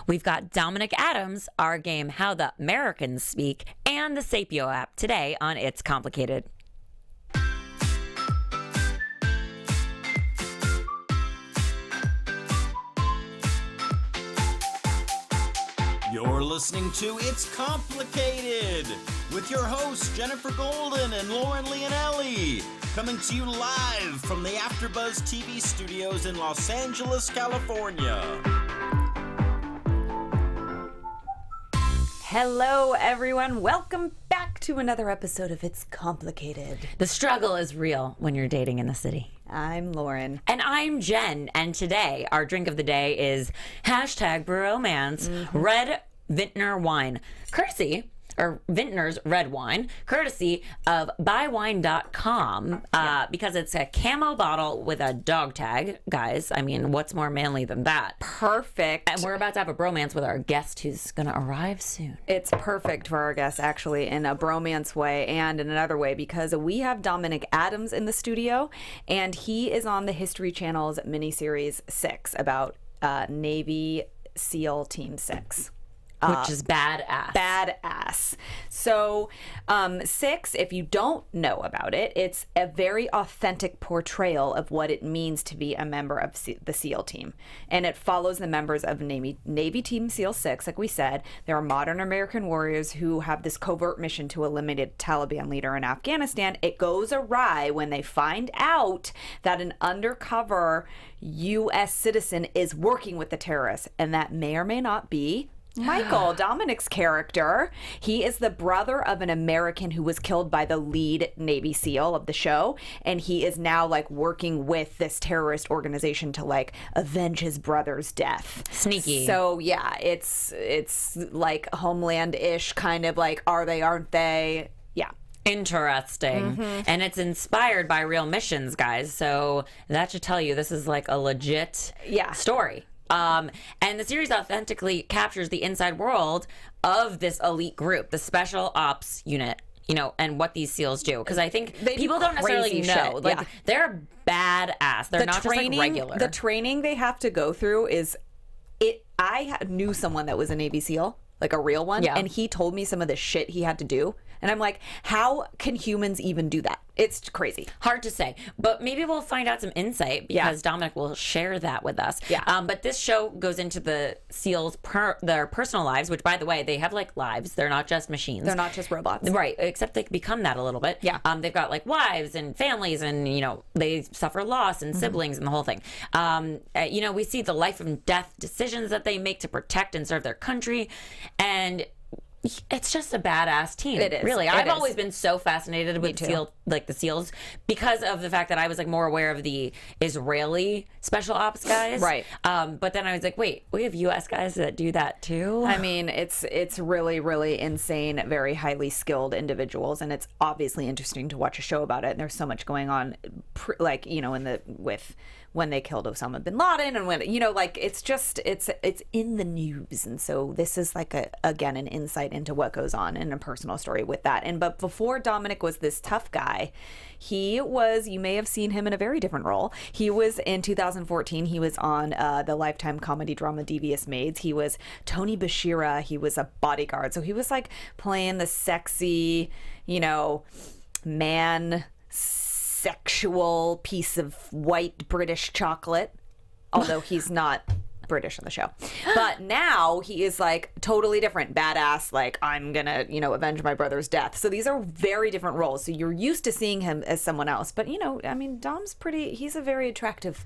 We've got Dominic Adams, our game How the Mericans Speak, and the Sapio app today on It's Complicated. You're listening to It's Complicated with your hosts Jennifer Golden and Lauren Leonelli, coming to you live from the AfterBuzz TV studios in Los Angeles, California. Hello, everyone. Welcome back to another episode of It's Complicated. The struggle is real when you're dating in the city. I'm Lauren. And I'm Jen. And today, our drink of the day is #Bromance Red Vintner Wine. Vintner's Red Wine, courtesy of buywine.com, because it's a camo bottle with a dog tag. Guys, I mean, what's more manly than that? Perfect. And we're about to have a bromance with our guest who's going to arrive soon. It's perfect for our guests, actually, in a bromance way and in another way, because we have Dominic Adams in the studio, and he is on the History Channel's miniseries 6 about Navy SEAL Team 6. Which is badass. Badass. So, 6, if you don't know about it, it's a very authentic portrayal of what it means to be a member of the SEAL team. And it follows the members of Navy Team SEAL 6, like we said. There are modern American warriors who have this covert mission to eliminate a Taliban leader in Afghanistan. It goes awry when they find out that an undercover U.S. citizen is working with the terrorists, and that may or may not be Michael, Dominic's character. He is the brother of an American who was killed by the lead Navy SEAL of the show, and he is now like working with this terrorist organization to like avenge his brother's death. Sneaky. So yeah, it's like Homeland-ish kind of like are they, aren't they? Yeah. Interesting. And it's inspired by real missions, guys. So that should tell you this is like a legit story. And the series authentically captures the inside world of this elite group, the Special Ops Unit, you know, and what these SEALs do. Because I think people don't necessarily know. Like, they're badass. They're not just like regular. The training they have to go through is it. I knew someone that was a Navy SEAL, like a real one, and he told me some of the shit he had to do. And I'm like, how can humans even do that? It's crazy. Hard to say. But maybe we'll find out some insight because Dominic will share that with us. But this show goes into the SEALs, their personal lives, which, by the way, they have like lives. They're not just machines. They're not just robots. Right. Except they become that a little bit. They've got like wives and families and, you know, they suffer loss and siblings and the whole thing. You know, we see the life and death decisions that they make to protect and serve their country. And it's just a badass team. It is. Really. I've always been so fascinated with the SEALs because of the fact that I was like more aware of the Israeli special ops guys. Right. But then I was like, wait, we have US guys that do that too? I mean, it's really, really insane, very highly skilled individuals, and it's obviously interesting to watch a show about it. And there's so much going on, like, you know, with when they killed Osama bin Laden and when, you know, like it's in the news. And so this is like again an insight into what goes on in a personal story with that. But before Dominic was this tough guy, he was, you may have seen him in a very different role. He was in 2014, he was on the Lifetime comedy drama Devious Maids. He was Tony Bashira. He was a bodyguard. So he was like playing the sexy, you know, man, sexual piece of white British chocolate, although he's not British on the show. But now he is like totally different, badass, like I'm gonna, you know, avenge my brother's death. So these are very different roles. So you're used to seeing him as someone else, but you know, I mean, Dom's he's a very attractive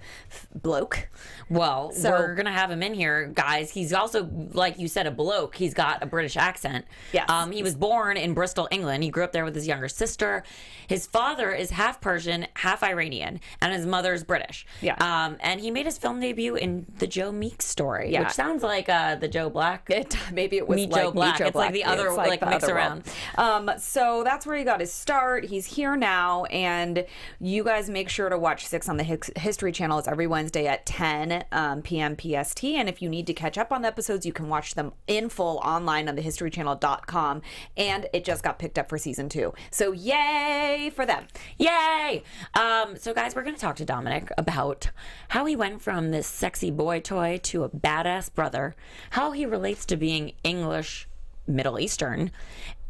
bloke. Well, so we're gonna have him in here, guys. He's also, like you said, a bloke. He's got a British accent. Yes. He was born in Bristol, England. He grew up there with his younger sister. His father is half Persian, half Iranian, and his mother's British. And he made his film debut in the Joe Meeks Story, which sounds like the Joe Black. Maybe it was Meet like Joe Black. It's like the other like mix around. So that's where he got his start. He's here now, and you guys make sure to watch 6 on the History Channel. It's every Wednesday at 10 p.m. PST. And if you need to catch up on the episodes, you can watch them in full online on thehistorychannel.com. And it just got picked up for season 2. So yay for them! Yay! So guys, we're going to talk to Dominic about how he went from this sexy boy toy married to a badass brother, how he relates to being English, Middle Eastern,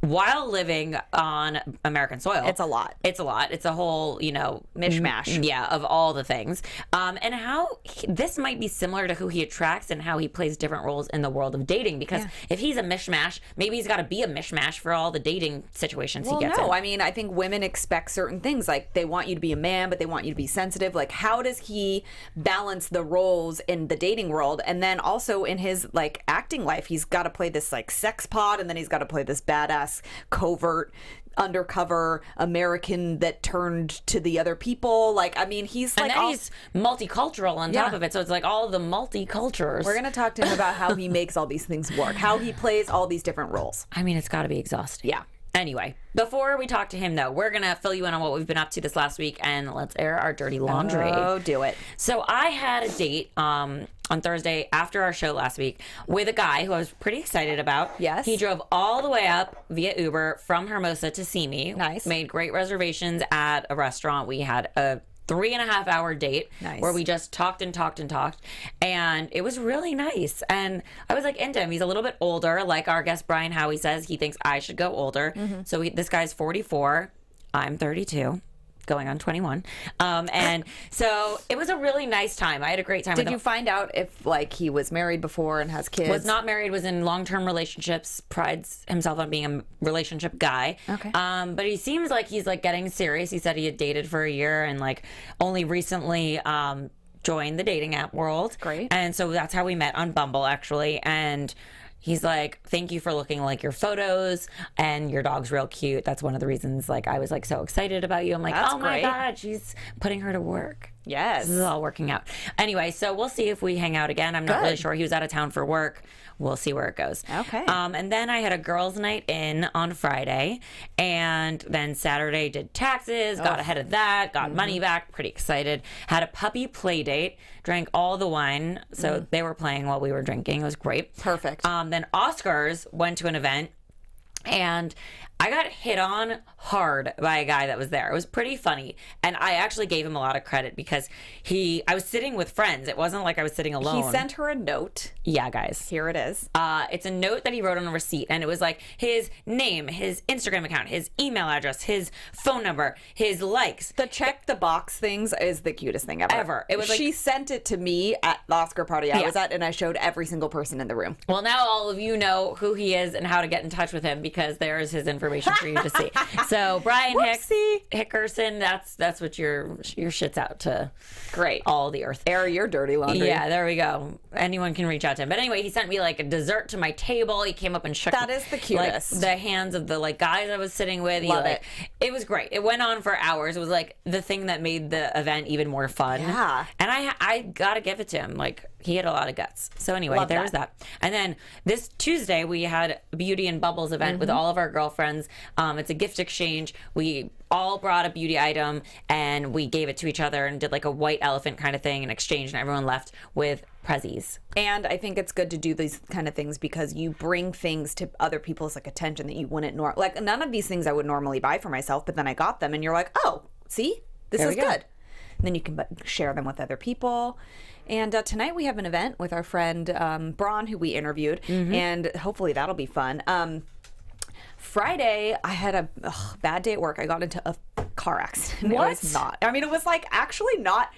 while living on American soil. It's a lot. It's a lot. It's a whole, mishmash. Yeah, of all the things. And how this might be similar to who he attracts and how he plays different roles in the world of dating. Because if he's a mishmash, maybe he's got to be a mishmash for all the dating situations he gets in. I mean, I think women expect certain things. Like, they want you to be a man, but they want you to be sensitive. Like, how does he balance the roles in the dating world? And then also in his, like, acting life, he's got to play this, like, sex pod, and then he's got to play this badass covert undercover American that turned to the other people. Like, I mean, he's like, and then he's multicultural on top of it, so it's like all the multicultures. We're gonna talk to him about how he makes all these things work, how he plays all these different roles. I mean, it's got to be exhausting. Yeah. Anyway, before we talk to him, though, we're going to fill you in on what we've been up to this last week, and let's air our dirty laundry. Oh, do it. So I had a date on Thursday after our show last week with a guy who I was pretty excited about. Yes. He drove all the way up via Uber from Hermosa to see me. Nice. Made great reservations at a restaurant. We had a 3.5 hour date where we just talked and talked and talked, and it was really nice. And I was like into him. He's a little bit older, like our guest Brian Howie says. He thinks I should go older. So this guy's 44, I'm 32, going on 21, and so it was a really nice time. I had a great time. Did you find out if, like, he was married before and has kids? Was not married, was in long-term relationships, prides himself on being a relationship guy. Okay. But he seems like he's, like, getting serious. He said he had dated for a year and, like, only recently joined the dating app world. Great. And so that's how we met, on Bumble, actually. And he's like, thank you for looking like your photos, and your dog's real cute. That's one of the reasons, like, I was, like, so excited about you. I'm like, That's oh my great. God, she's putting her to work. Yes. This is all working out. Anyway, so we'll see if we hang out again. I'm not really sure. He was out of town for work. We'll see where it goes. Okay. And then I had a girls' night in on Friday, and then Saturday did taxes, got ahead of that, got money back, pretty excited. Had a puppy play date, drank all the wine, so they were playing while we were drinking. It was great. Perfect. Then Oscars went to an event, and I got hit on hard by a guy that was there. It was pretty funny. And I actually gave him a lot of credit because I was sitting with friends. It wasn't like I was sitting alone. He sent her a note. Yeah, guys. Here it is. It's a note that he wrote on a receipt, and it was like his name, his Instagram account, his email address, his phone number, his likes. The check the box things is the cutest thing ever. It was like, she sent it to me at the Oscar party I was at, and I showed every single person in the room. well, now all of you know who he is and how to get in touch with him because there is his information for you to see. So Brian Hickerson, that's what your shit's out to. Great. All the earth. Air your dirty laundry. Yeah, there we go. Anyone can reach out to him. But anyway, he sent me like a dessert to my table. He came up and shook That is the cutest. like the hands of the like guys I was sitting with. Love it. It was great. It went on for hours. It was like the thing that made the event even more fun. Yeah. And I gotta give it to him. Like, he had a lot of guts. So anyway, Love there was that. And then this Tuesday we had a Beauty and Bubbles event with all of our girlfriends. It's a gift exchange. We all brought a beauty item and we gave it to each other and did like a white elephant kind of thing in exchange, and everyone left with prezzies. And I think it's good to do these kind of things because you bring things to other people's like attention that you wouldn't like none of these things I would normally buy for myself, but then I got them and you're like, oh, see, this is good. And then you can share them with other people. And tonight we have an event with our friend Braun, who we interviewed, and hopefully that'll be fun. Friday, I had a bad day at work. I got into a car accident. What? It was not. I mean, it was like actually not.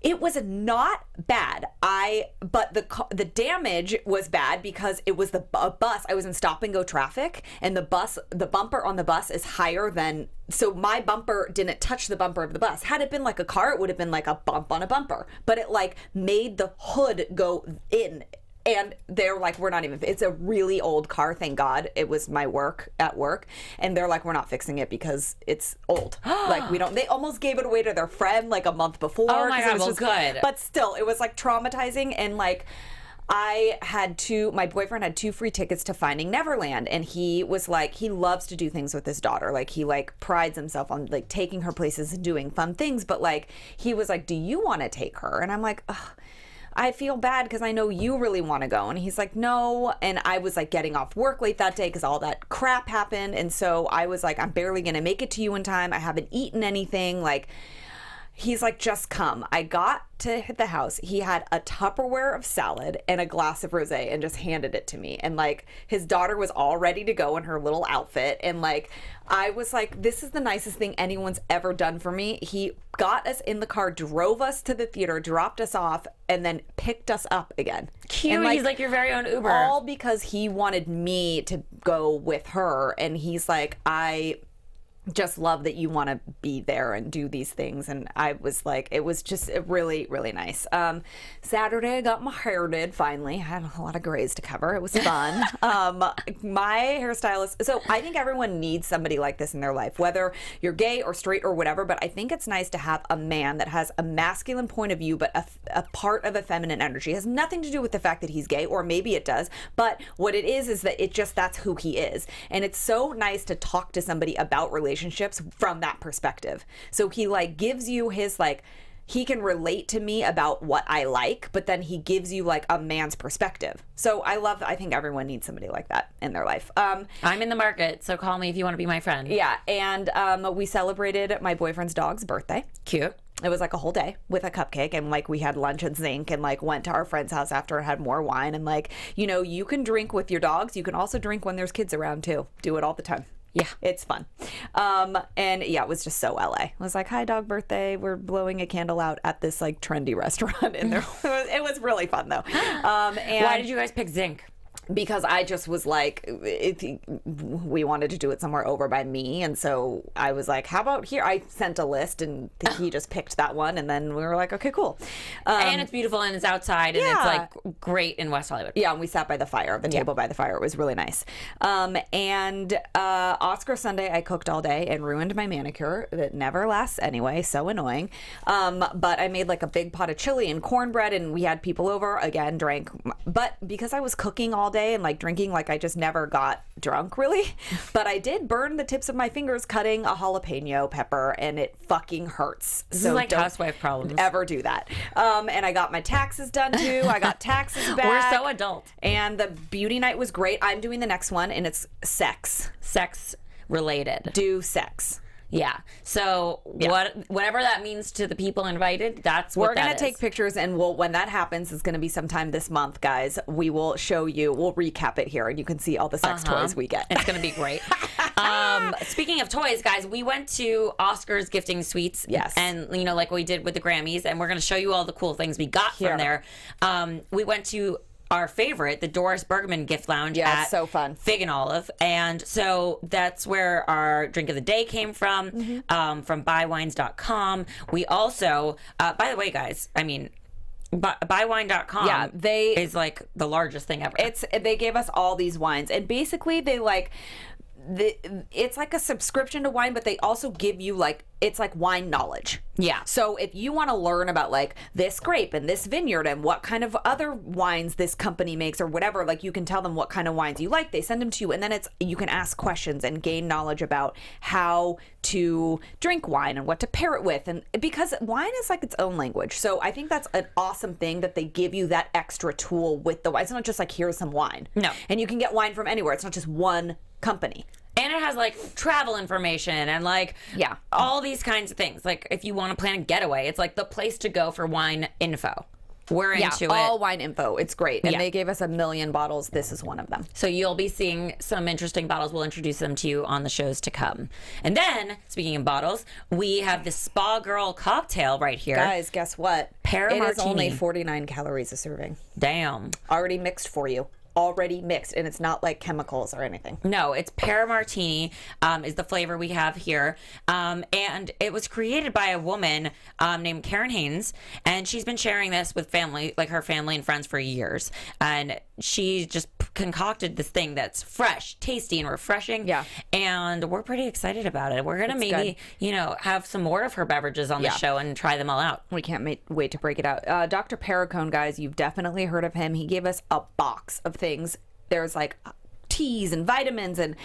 It was not bad. But the damage was bad because it was a bus. I was in stop and go traffic, and the bumper on the bus is higher than. So my bumper didn't touch the bumper of the bus. Had it been like a car, it would have been like a bump on a bumper. But it like made the hood go in. And they're like, we're not even, it's a really old car, thank God. It was my work. And they're like, we're not fixing it because it's old. Like, they almost gave it away to their friend like a month before. Oh my God, well, good. But still, it was like traumatizing. And like, my boyfriend had 2 free tickets to Finding Neverland. And he was like, he loves to do things with his daughter. Like, he like prides himself on like taking her places and doing fun things. But like, he was like, do you want to take her? And I'm like, ugh. I feel bad because I know you really want to go. And he's like, no. And I was like getting off work late that day because all that crap happened. And so I was like, I'm barely going to make it to you in time. I haven't eaten anything. Like, He's like, just come. I got to hit the house. He had a Tupperware of salad and a glass of rosé and just handed it to me. And like his daughter was all ready to go in her little outfit. And like I was like, this is the nicest thing anyone's ever done for me. He got us in the car, drove us to the theater, dropped us off, and then picked us up again. Cute. And, like, he's like your very own Uber. All because he wanted me to go with her. And he's like, I just love that you want to be there and do these things. And I was like, it was just really, really nice. Saturday, I got my hair did finally. I had a lot of grays to cover. It was fun. My hairstylist. So I think everyone needs somebody like this in their life, whether you're gay or straight or whatever. But I think it's nice to have a man that has a masculine point of view, but a part of a feminine energy. It has nothing to do with the fact that he's gay, or maybe it does. But what it is that that's who he is. And it's so nice to talk to somebody about relationships from that perspective. So he like gives you his like, he can relate to me about what I like, but then he gives you like a man's perspective. So I think everyone needs somebody like that in their life. I'm in the market, so call me if you want to be my friend. Yeah. And we celebrated my boyfriend's dog's birthday. Cute. It was like a whole day with a cupcake, and like we had lunch at Zinc and like went to our friend's house after and had more wine. And like, you know, you can drink with your dogs. You can also drink when there's kids around too. Do it all the time. Yeah. It's fun. And yeah, it was just so LA. I was like, hi, dog birthday. We're blowing a candle out at this like trendy restaurant. And it was really fun though. And why did you guys pick Zinc? Because I just was like, we wanted to do it somewhere over by me. And so I was like, how about here? I sent a list and he just picked that one. And then we were like, okay, cool. And it's beautiful and it's outside and it's like great in West Hollywood. Yeah, and we sat by the fire, the table by the fire. It was really nice. And Oscar Sunday, I cooked all day and ruined my manicure. That never lasts anyway. So annoying. But I made like a big pot of chili and cornbread, and we had people over, again, drank. But because I was cooking all day and like drinking, like I just never got drunk really. But I did burn the tips of my fingers cutting a jalapeno pepper, and it fucking hurts. This is like housewife problems. Ever do that. And I got my taxes done too. I got taxes back. We're so adult. And the beauty night was great. I'm doing the next one, and it's sex related. Do sex. Yeah. So whatever that means to the people invited, that's what we're going to take pictures, and when that happens, it's going to be sometime this month, guys. We will show you. We'll recap it here, and you can see all the sex toys we get. It's going to be great. Speaking of toys, guys, we went to Oscar's Gifting Suites. Yes. And, you know, like we did with the Grammys, and we're going to show you all the cool things we got from there. We went to our favorite, the Doris Bergman Gift Lounge at so fun. Fig and Olive. And so that's where our drink of the day came from buywines.com. We also, by the way, guys, I mean, buywine.com is like the largest thing ever. They gave us all these wines, and basically they like, it's like a subscription to wine, but they also give you like, it's like wine knowledge. Yeah. So if you want to learn about like this grape and this vineyard and what kind of other wines this company makes or whatever, like you can tell them what kind of wines you like. They send them to you, and then you can ask questions and gain knowledge about how to drink wine and what to pair it with. And because wine is like its own language. So I think that's an awesome thing that they give you that extra tool with the wine. It's not just like, here's some wine. No. And you can get wine from anywhere. It's not just one company. And it has like travel information and like all these kinds of things. Like if you want to plan a getaway, it's like the place to go for wine info. We're into it. All wine info. It's great. And they gave us 1 million bottles. This is one of them. So you'll be seeing some interesting bottles. We'll introduce them to you on the shows to come. And then, speaking of bottles, we have the Spa Girl cocktail right here. Guys, guess what? Pear It is martini. only 49 calories a serving. Damn. Already mixed for you. Already mixed, and it's not like chemicals or anything. No, it's pear martini is the flavor we have here. And it was created by a woman named Karen Haynes, and she's been sharing this with her family and friends for years. And she just concocted this thing that's fresh, tasty, and refreshing. Yeah. And we're pretty excited about it. We're going to have some more of her beverages on the show and try them all out. We can't wait to break it out. Dr. Perricone, guys, you've definitely heard of him. He gave us a box of things. There's like teas and vitamins and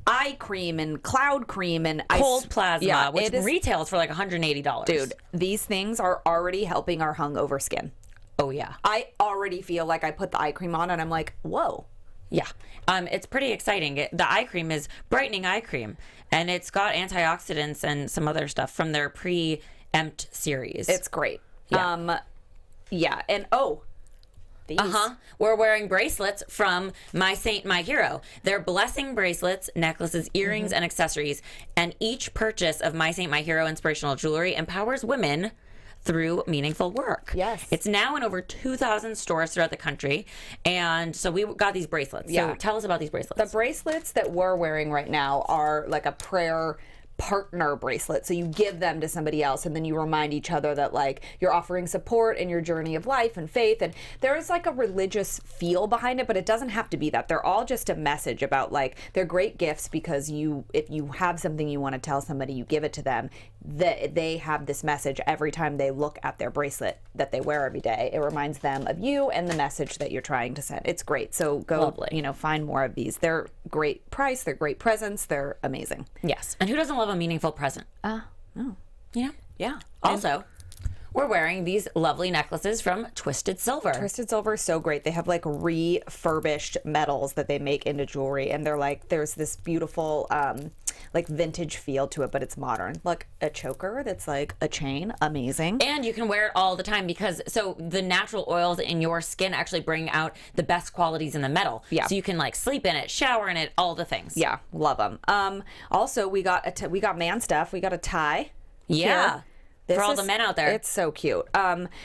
eye cream and cloud cream and cold plasma, which retails for like $180. Dude, these things are already helping our hungover skin. Oh, yeah. I already feel like I put the eye cream on and I'm like, whoa. Yeah. It's pretty exciting. The eye cream is brightening eye cream, and it's got antioxidants and some other stuff from their Empt series. It's great. Yeah. Yeah. And these. We're wearing bracelets from My Saint, My Hero. They're blessing bracelets, necklaces, earrings, and accessories. And each purchase of My Saint, My Hero inspirational jewelry empowers women through meaningful work. Yes. It's now in over 2,000 stores throughout the country. And so we got these bracelets. Yeah. So tell us about these bracelets. The bracelets that we're wearing right now are like a prayer partner bracelet. So you give them to somebody else and then you remind each other that like you're offering support in your journey of life and faith. And there's like a religious feel behind it, but it doesn't have to be that. They're all just a message about like, they're great gifts because if you have something you want to tell somebody, you give it to them, that they have this message every time they look at their bracelet that they wear every day. It reminds them of you and the message that you're trying to send. It's great. So go, Lovely. Find more of these. They're great price. They're great presents. They're amazing. Yes. And who doesn't love a meaningful present? Yeah. Yeah. Also, we're wearing these lovely necklaces from Twisted Silver. Twisted Silver is so great. They have like refurbished metals that they make into jewelry, and they're like, there's this beautiful like vintage feel to it, but it's modern. Like a choker that's like a chain, amazing. And you can wear it all the time because so the natural oils in your skin actually bring out the best qualities in the metal. Yeah. So you can like sleep in it, shower in it, all the things. Yeah, love them. Also, we got man stuff. We got a tie. Yeah. Here. For all the men out there. It's so cute.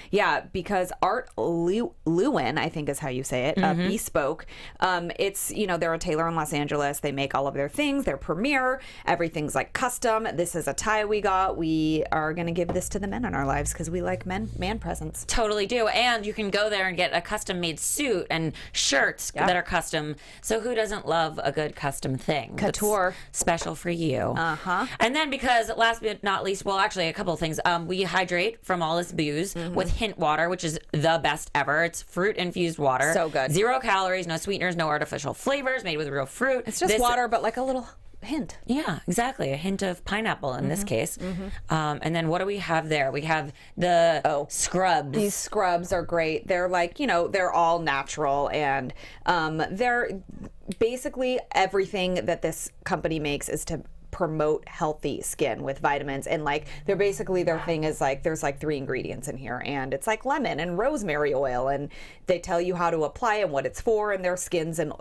Yeah, because Art Lewin, I think is how you say it, Bespoke. It's, they're a tailor in Los Angeles. They make all of their things. They're premier. Everything's like custom. This is a tie we got. We are going to give this to the men in our lives because we like man presents. Totally do. And you can go there and get a custom made suit and shirts that are custom. So who doesn't love a good custom thing? Couture. That's special for you. And then because last but not least, well, actually a couple of things. We hydrate from all this booze with Hint water, which is the best ever. It's fruit infused water. So good. 0 calories, no sweeteners, no artificial flavors, made with real fruit. It's just water, but like a little hint. Yeah, exactly. A hint of pineapple in this case. And then what do we have there? We have the scrubs. These scrubs are great. They're like, they're all natural, and they're basically everything that this company makes is to promote healthy skin with vitamins, and like they're basically, their thing is like there's like 3 ingredients in here, and it's like lemon and rosemary oil, and they tell you how to apply and what it's for, and their skins and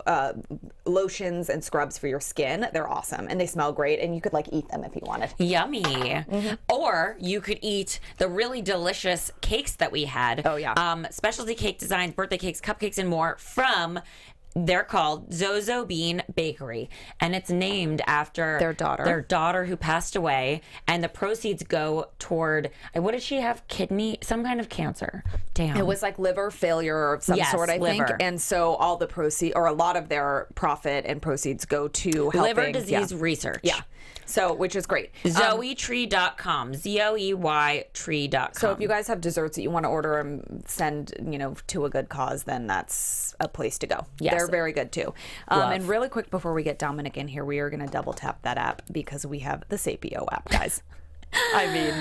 lotions and scrubs for your skin. They're awesome and they smell great, and you could like eat them if you wanted. Yummy. Or you could eat the really delicious cakes that we had. Oh yeah. Specialty cake designs, birthday cakes, cupcakes, and more from, they're called Zozo Bean Bakery, and it's named after their daughter who passed away, and the proceeds go toward, what did she have? Some kind of cancer. Damn. It was like liver failure of some sort, I think. And so all the proceeds, or a lot of their profit and proceeds, go to helping liver disease research. Yeah. So, which is great. Zoetree.com. ZOEY.tree.com. So if you guys have desserts that you want to order and send, to a good cause, then that's a place to go. Yes. They're very good too. And really quick before we get Dominic in here, we are going to double tap that app because we have the Sapio app, guys. I mean,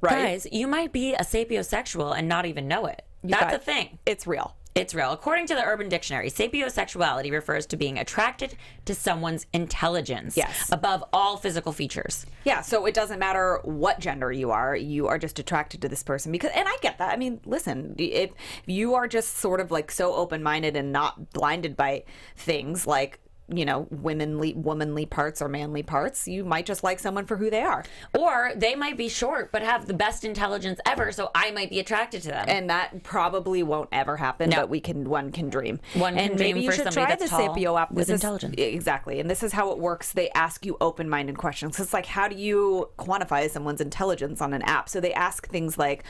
right? Guys, you might be a sapiosexual and not even know it. That's a thing. It's real. It's real. According to the Urban Dictionary, sapiosexuality refers to being attracted to someone's intelligence above all physical features. Yeah, so it doesn't matter what gender you are just attracted to this person because, and I get that. I mean, listen, if you are just sort of like so open-minded and not blinded by things like, womanly parts or manly parts, you might just like someone for who they are. Or they might be short but have the best intelligence ever, so I might be attracted to them. And that probably won't ever happen, but one can dream. One can dream for somebody that's tall Sapio app with intelligence. Exactly. And this is how it works. They ask you open-minded questions. It's like, how do you quantify someone's intelligence on an app? So they ask things like,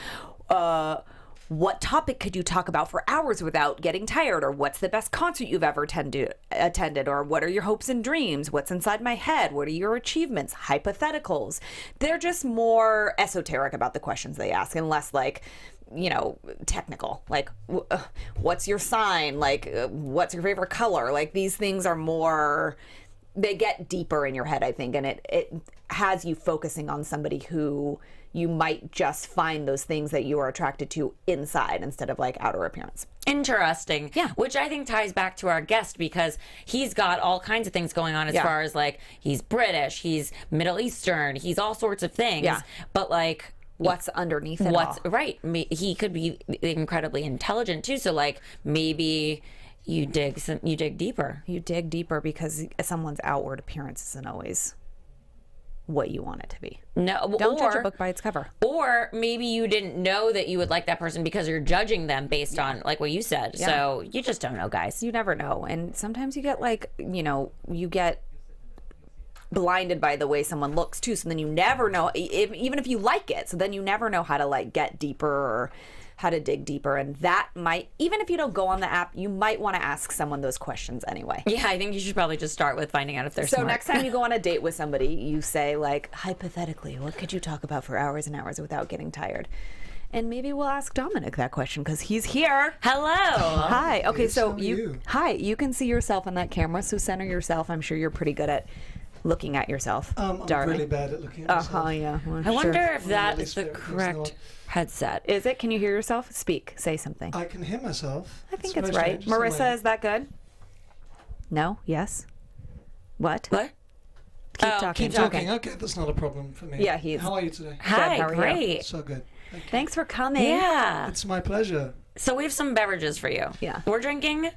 what topic could you talk about for hours without getting tired? Or what's the best concert you've ever attended? Or what are your hopes and dreams? What's inside my head? What are your achievements? Hypotheticals. They're just more esoteric about the questions they ask and less like, technical. Like, what's your sign? Like, what's your favorite color? Like, these things are more, they get deeper in your head, I think. And it has you focusing on somebody who you might just find those things that you are attracted to inside instead of like outer appearance. Interesting. Yeah. Which I think ties back to our guest because he's got all kinds of things going on as far as like he's British, he's Middle Eastern, he's all sorts of things. Yeah. But like what's underneath it all. Right. He could be incredibly intelligent too. So like maybe you dig deeper. You dig deeper because someone's outward appearance isn't always what you want it to be. No, Don't judge a book by its cover. Or maybe you didn't know that you would like that person because you're judging them based on like what you said. Yeah. So you just don't know, guys. You never know. And sometimes you get like, you get blinded by the way someone looks too. So then you never know, even if you like it. So then you never know how to like get deeper or how to dig deeper. And that might, even if you don't go on the app, you might want to ask someone those questions anyway. Yeah, I think you should probably just start with finding out if they're So smart. next time you go on a date with somebody, you say like, hypothetically, what could you talk about for hours and hours without getting tired? And maybe we'll ask Dominic that question because he's here. Hello. Hi. Okay, so how are you? Hi, you can see yourself on that camera, so center yourself. I'm sure you're pretty good at looking at yourself, I'm darling. really bad at looking at myself. Yeah. Well, I wonder sure. if that Holy is the Spirit, it's correct not. headset. Is it? Can you hear yourself? Speak. Say something. I can hear myself. I think very it's right. strange. It's Marissa, annoying. is that good? No? Yes? What? What? Keep Oh, talking. keep talking. Okay, that's not a problem for me. Yeah, he's- How are you today? Hi, how are you? great. So good. Thank you. Thanks for coming. Yeah. It's my pleasure. So we have some beverages for you. Yeah. We're drinking.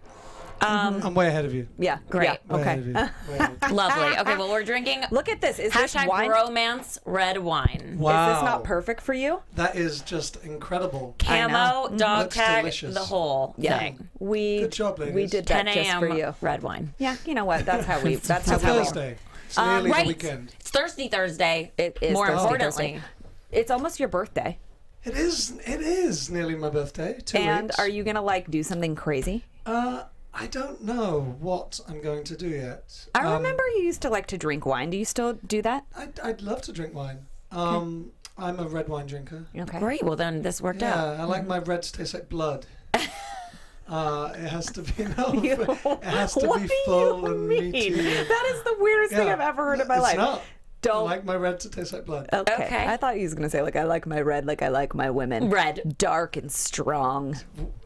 I'm way ahead of you. Yeah. Great. Yeah. Way Okay. ahead of you. Way ahead of you. Lovely. Okay, well, we're drinking Look at this. Is this hashtag wine? Bromance red wine. Wow. Is this not perfect for you? That is just incredible. Camo, dog Looks tag, delicious. the whole thing. Good job, ladies. We did 10 that just for a.m. you. red wine. Yeah, you know what? That's how we. That's It's how we roll. Thursday. It's nearly Right. the weekend. It's Thirsty Thursday. It is More Thirsty importantly. Thursday. It's almost your birthday. It is nearly my birthday. 2 And weeks. are you gonna like do something crazy? I don't know what I'm going to do yet. I remember you used to like to drink wine. Do you still do that? I'd love to drink wine. I'm a red wine drinker. Okay. Great. Well, then this worked Yeah, out. I like my red to taste like blood. It has to be it has to What be do full you and mean? meaty. That is the weirdest thing Yeah. I've ever heard in my It's life. not. Don't. I like my red to taste like blood. Okay. I thought he was gonna say like I like my red, like I like my women. Red. Dark and strong.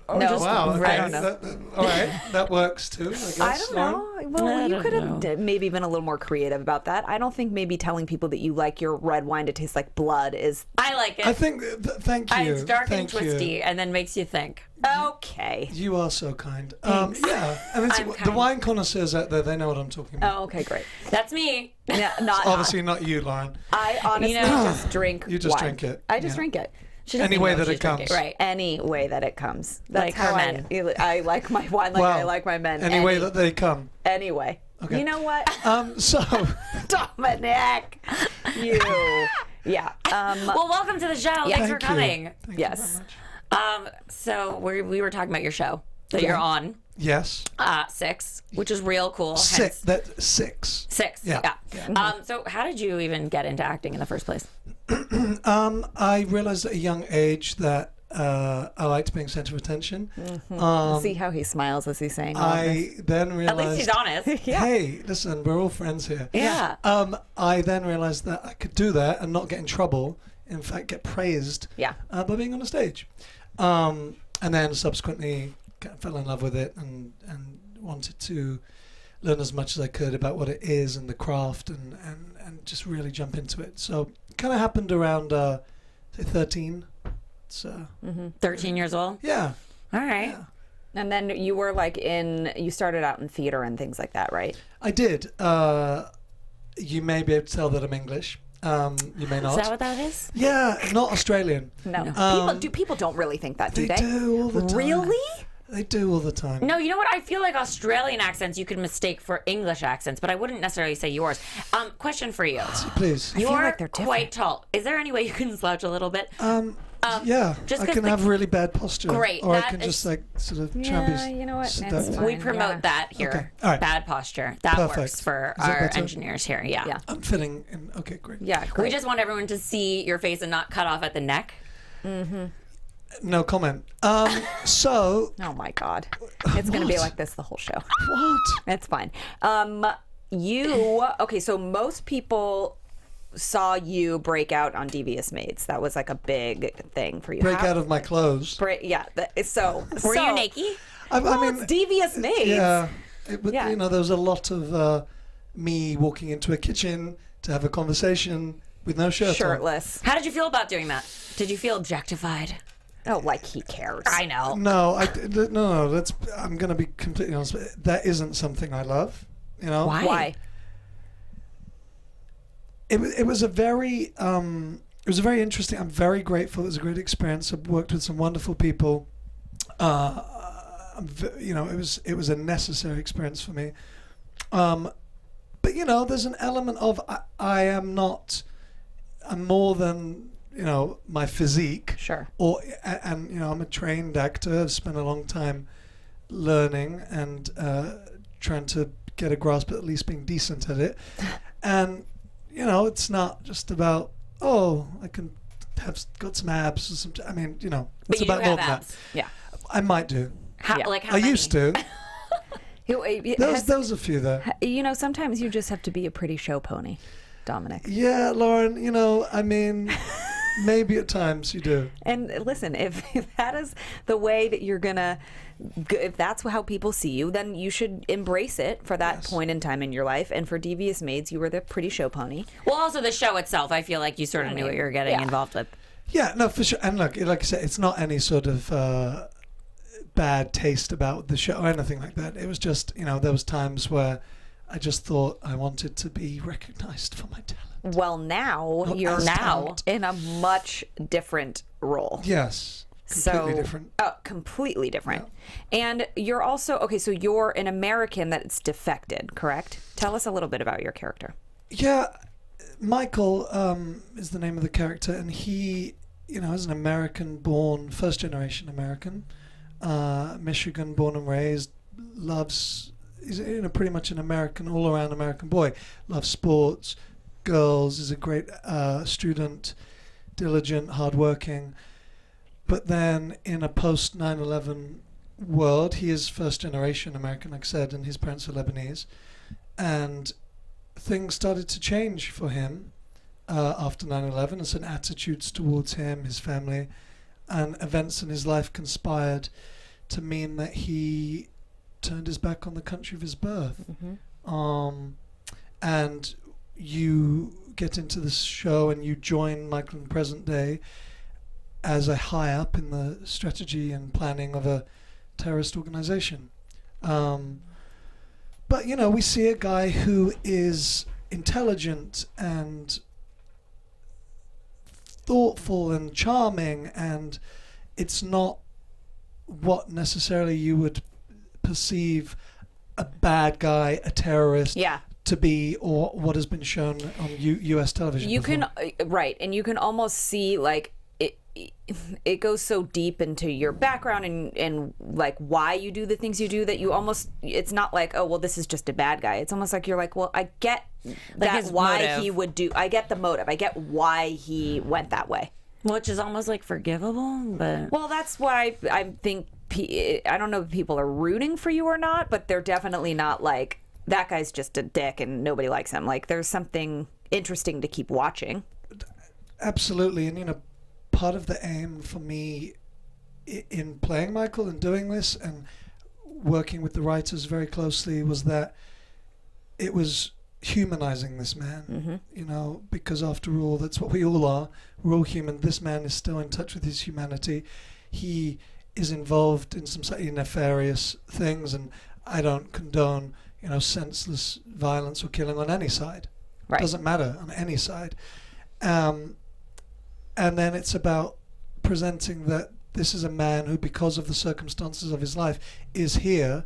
Oh, No, wow. red. Okay. I don't know. All right, that works too. I guess. I don't know. Well, I you don't could have know. maybe been a little more creative about that. I don't think maybe telling people that you like your red wine to taste like blood is I like it. I think. Thank you. It's dark and Thank you. twisty and then makes you think. okay. You are so kind. Yeah, and it's, I'm the kind. wine connoisseurs out there, they know what I'm talking about. Oh, okay, great. That's me. Yeah, not Obviously not you, Lauren. I honestly You know- just drink. You just wine. drink it. I just Yeah. drink it. She doesn't Any even way know that she's it comes. drinking. Right. Any way that it comes. That's Like how her men. I like my wine like I like my men. Any way that they come. Anyway. Okay. You know what? So Dominic. You. Yeah. Well, welcome to the show. Thanks for Thank you. coming. Thank Yes. you very much. So we were talking about your show that you're on, Yes. 6, which is real cool. Six. Hence, That's 6. 6. Yeah. So how did you even get into acting in the first place? I realized at a young age that I liked being center of attention. See how he smiles as he's saying all of this. I then realized. At least he's honest. Hey, listen, we're all friends here. Yeah. I then realized that I could do that and not get in trouble. In fact, get praised. Yeah. By being on a stage. And then subsequently fell in love with it and wanted to learn as much as I could about what it is and the craft and just really jump into it. So it kind of happened around say 13. So 13 years old. yeah. All right. Yeah. And then you were like you started out in theater and things like that, right? I did. You may be able to tell that I'm English. You may not. Is that what that is? Yeah, not Australian. No. People don't really think that, do They they? do all the time. Really? They do all the time. No, you know what? I feel like Australian accents you could mistake for English accents, but I wouldn't necessarily say yours. Question for you. Please. You're like they're different. quite tall. Is there any way you can slouch a little bit? Yeah, just I 'cause can the- have really bad posture. Great, Or I that can is- just like sort of try and be Yeah, you know what? seductive. It's fine. We promote Yeah. that here. Okay. All right. Bad posture. That Perfect. works for Is that our better? engineers here. Yeah. Yeah. I'm fitting in. Okay, great. Yeah, great. We just want everyone to see your face and not cut off at the neck. No comment. So Oh my God. It's going to be like this the whole show. what? It's fine. Okay, so most people saw you break out on Devious Maids. That was like a big thing for you. Break out of my clothes. Yeah. So Were you naked? I Well, it's Devious Maids. yeah. Yeah. You know, there was a lot of me walking into a kitchen to have a conversation with no shirt on. shirtless. How did you feel about doing that? Did you feel objectified? Oh, like he cares. I know. No, no. I'm going to be completely honest. That isn't something I love. You know Why? It was a very interesting. I'm very grateful. It was a great experience. I've worked with some wonderful people. It was a necessary experience for me. But there's an element of I'm more than my physique. Sure. And I'm a trained actor. I've spent a long time learning and trying to get a grasp at least being decent at it. And it's not just about I can have got some abs or some. I mean, But it's you about have more than abs. that. Yeah. I might do. How Yeah. how I many? used to. There was a few there. Sometimes you just have to be a pretty show pony, Dominic. Yeah, Lauren. I mean, maybe at times you do. And listen, if that is the way that you're gonna, if that's how people see you, then you should embrace it for that point in time in your life. And for Devious Maids, you were the pretty show pony. Well, also the show itself, I feel like you sort of knew what you were getting involved with. Yeah, no, for sure. And look, like I said, it's not any sort of bad taste about the show or anything like that. It was just, there was times where I just thought I wanted to be recognized for my talent. Well, now you're as now talent. in a much different role. Yes, completely different. Completely different. And you're also, okay, so you're an American that's defected, correct? Tell us a little bit about your character. Yeah, Michael is the name of the character, and he, is an American-born, first-generation American, Michigan born and raised, he's pretty much an American, all-around American boy, loves sports, girls, is a great student, diligent, hardworking. But then in a post 9/11 world, he is first-generation American, like I said, and his parents are Lebanese, and things started to change for him after 9/11, and some attitudes towards him, his family, and events in his life conspired to mean that he turned his back on the country of his birth. And you get into this show and you join Michael in the present day as a high up in the strategy and planning of a terrorist organization. But, we see a guy who is intelligent and thoughtful and charming, and it's not what necessarily you would perceive a bad guy, a terrorist to be, or what has been shown on U.S. television. You before. can, right, and you can almost see, like, it goes so deep into your background and like why you do the things you do that you almost, it's not like, oh, well, this is just a bad guy. It's almost like you're like, well, I get that why motive. he would do, I get the motive. I get why he went that way. Which is almost like forgivable, but... Well, that's why I think, I don't know if people are rooting for you or not, but they're definitely not like, that guy's just a dick and nobody likes him. Like, there's something interesting to keep watching. Absolutely. And, part of the aim for me in playing Michael and doing this and working with the writers very closely was that it was humanizing this man, because after all, that's what we all are. We're all human. This man is still in touch with his humanity. He is involved in some slightly nefarious things, and I don't condone, senseless violence or killing on any side. Right. It doesn't matter on any side. And then it's about presenting that this is a man who, because of the circumstances of his life, is here,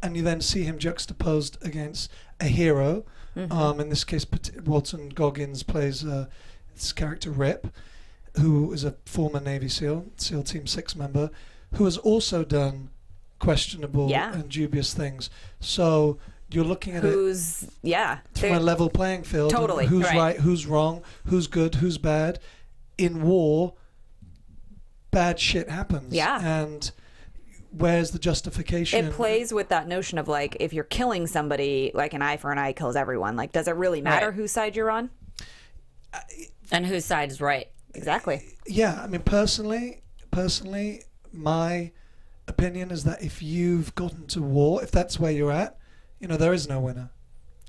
and you then see him juxtaposed against a hero. In this case, Walton Goggins plays this character Rip, who is a former Navy SEAL Team 6 member, who has also done questionable and dubious things. So you're looking at it from a level playing field. Totally. Who's right, who's wrong, who's good, who's bad. In war, bad shit happens. Yeah. And where's the justification? It plays with that notion of like, if you're killing somebody, like an eye for an eye kills everyone. Like, does it really matter whose side you're on? And whose side is right. Exactly. Yeah. I mean, personally, my opinion is that if you've gotten to war, if that's where you're at, there is no winner.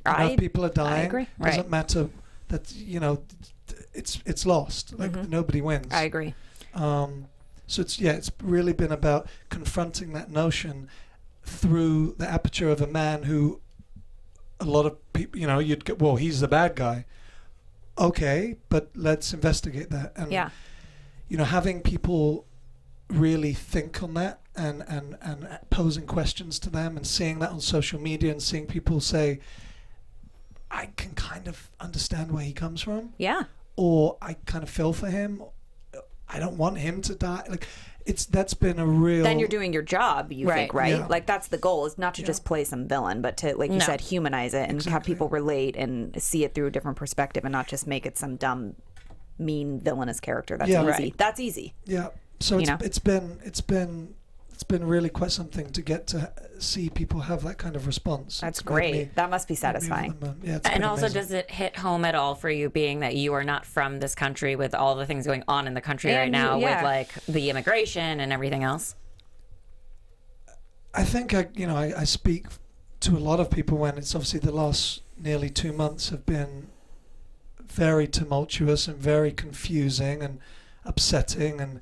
Enough people are dying. I agree. Doesn't matter that it's lost. Like nobody wins. I agree. So it's really been about confronting that notion through the aperture of a man who a lot of people, you'd get, well, he's the bad guy. Okay, but let's investigate that. And, having people really think on that and posing questions to them and seeing that on social media and seeing people say, I can kind of understand where he comes from. Yeah. Or I kind of feel for him. I don't want him to die. Like, that's been a real... Then you're doing your job, you think, right? Yeah. Like, that's the goal, is not to just play some villain, but to, like you said, humanize it and have people relate and see it through a different perspective and not just make it some dumb, mean, villainous character. That's easy. Right. That's easy. Yeah. So it's been really quite something to get to see people have that kind of response. That's great. That must be satisfying. And also, amazing. does it hit home at all for you, being that you are not from this country with all the things going on in the country right now with like the immigration and everything else? I think I speak to a lot of people when it's obviously the last nearly 2 months have been very tumultuous and very confusing and upsetting, and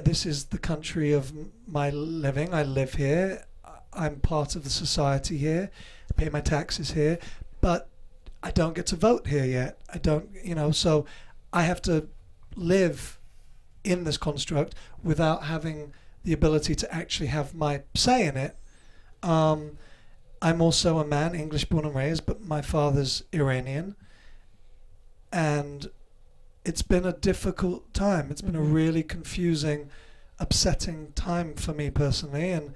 this is the country of my living. I live here. I'm part of the society here. I pay my taxes here, but I don't get to vote here yet. I don't, so I have to live in this construct without having the ability to actually have my say in it. I'm also a man, English born and raised, but my father's Iranian. And it's been a difficult time. It's been a really confusing, upsetting time for me personally, and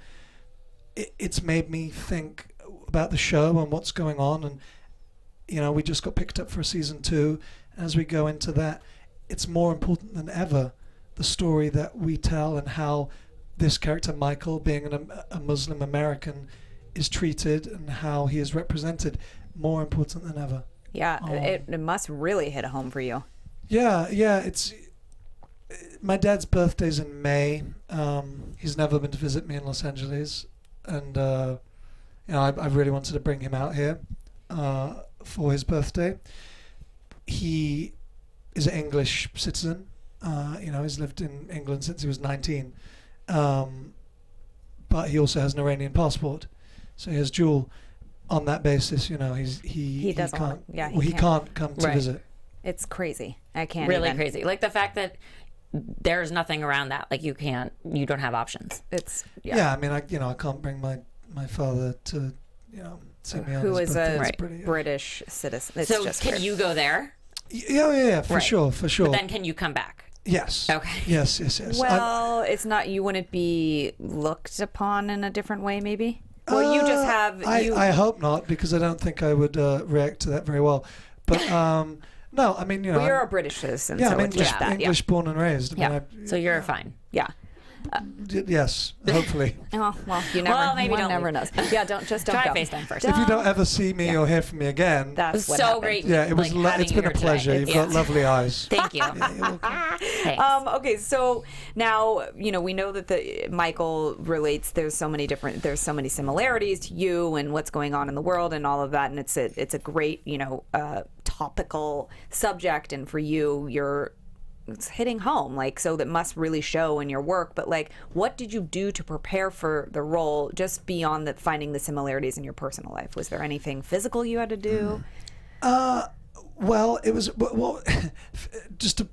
it's made me think about the show and what's going on. And we just got picked up for season 2. As we go into that, it's more important than ever the story that we tell and how this character Michael, being a Muslim American, is treated and how he is represented. More important than ever. Yeah, it must really hit home for you. Yeah. It's my dad's birthday's in May. He's never been to visit me in Los Angeles, and I really wanted to bring him out here for his birthday. He is an English citizen. He's lived in England since he was 19, but he also has an Iranian passport, so he has dual. On that basis, he can't come to visit. It's crazy. I can't. Really even. crazy. Like the fact that there's nothing around that. Like you don't have options. It's I mean, I can't bring my father to see me on who his is birthday. a British citizen. It's so just can weird. you go there? Yeah, for sure. But then can you come back? Yes. Okay. Yes. Well, it's not. You wouldn't be looked upon in a different way, maybe. Well, you just have. I hope not, because I don't think I would react to that very well. But no, I mean, well, you're a British citizen. Yeah, so I'm it's English born and raised. Yeah. I mean, So you're fine. Yeah. Yes, hopefully. Oh, well, you never. Well, maybe one don't never knows. Yeah, don't try go. FaceTime first. If you don't ever see me or hear from me again, That's what so happened. great. yeah, it was. Like, It's been a having you pleasure. here You've today. got lovely eyes. Thank you. Yeah, you're welcome. Thanks. Okay, so now we know that the Michael relates. There's so many similarities to you and what's going on in the world and all of that, and it's a great topical subject, and for you, it's hitting home, like, so that must really show in your work. But like, what did you do to prepare for the role, just beyond finding the similarities in your personal life? Was there anything physical you had to do? Well, it was just to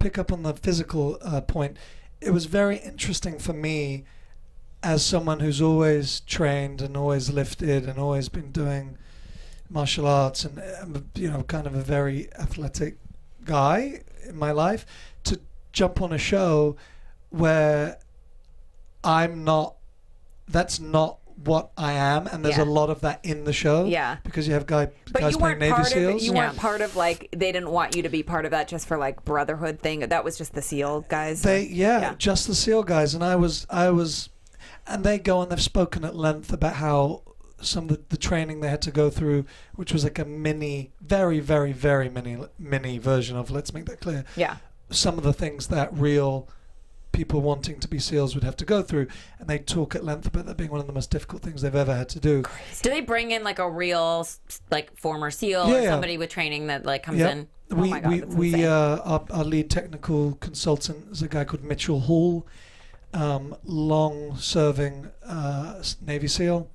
pick up on the physical point. It was very interesting for me, as someone who's always trained and always lifted and always been doing martial arts and kind of a very athletic guy in my life, to jump on a show where that's not what I am, and there's a lot of that in the show. Yeah. Because you have guys you playing Navy SEALs. You weren't part of, like, they didn't want you to be part of that just for like brotherhood thing. That was just the SEAL guys. Just the SEAL guys, and I was, and they go and they've spoken at length about how some of the training they had to go through, which was like a very, very, very mini version of, let's make that clear. Yeah. Some of the things that real people wanting to be SEALs would have to go through, and they talk at length about that being one of the most difficult things they've ever had to do. Do they bring in like a real like former SEAL or somebody with training that like comes in? Our lead technical consultant is a guy called Mitchell Hall, long-serving Navy SEAL.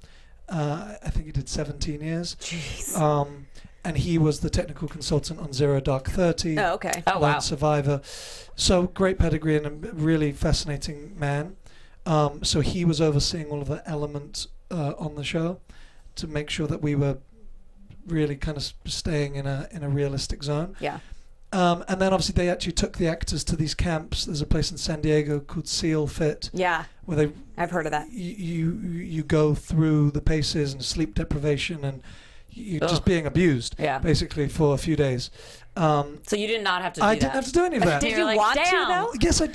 I think he did 17 years. Jeez. And he was the technical consultant on Zero Dark 30. Oh, okay. Oh, wow. Survivor. So great pedigree and a really fascinating man. So he was overseeing all of the elements on the show to make sure that we were really kind of staying in a realistic zone. Yeah. And then obviously they actually took the actors to these camps. There's a place in San Diego called SEAL Fit. Yeah. Where I've heard of that. You go through the paces and sleep deprivation and you're just being abused, basically, for a few days. So you did not have to do that? I didn't have to do any of that. Did you want to, though? Yes, I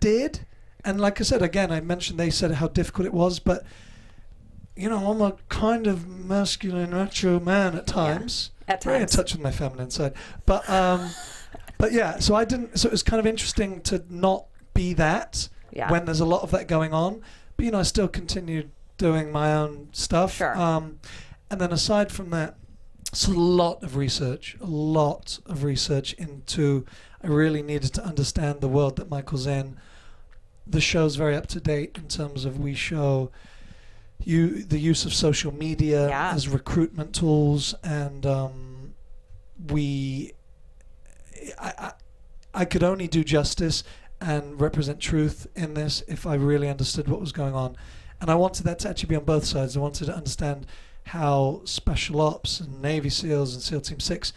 did. And like I said, again, I mentioned they said how difficult it was, but, you know, I'm a kind of masculine, macho man at times. Yeah, at times. Very in touch with my feminine side. But yeah, so it was kind of interesting to not be that when there's a lot of that going on. But, you know, I still continued doing my own stuff. Sure. And then aside from that, it's a lot of research into, I really needed to understand the world that Michael's in. The show's very up to date in terms of we show the use of social media as recruitment tools, and I could only do justice and represent truth in this if I really understood what was going on. And I wanted that to actually be on both sides. I wanted to understand how Special Ops and Navy SEALs and SEAL Team 6,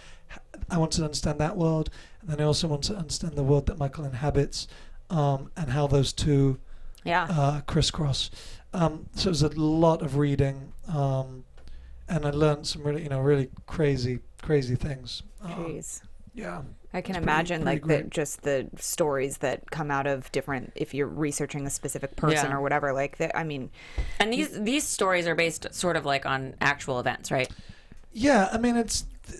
I wanted to understand that world. And then I also wanted to understand the world that Michael inhabits, and how those two crisscross. So it was a lot of reading, and I learned some really crazy things. Jeez. Yeah. I can imagine just the stories that come out of different, if you're researching a specific person or whatever, like that. I mean, and these stories are based sort of like on actual events, right? Yeah, I mean,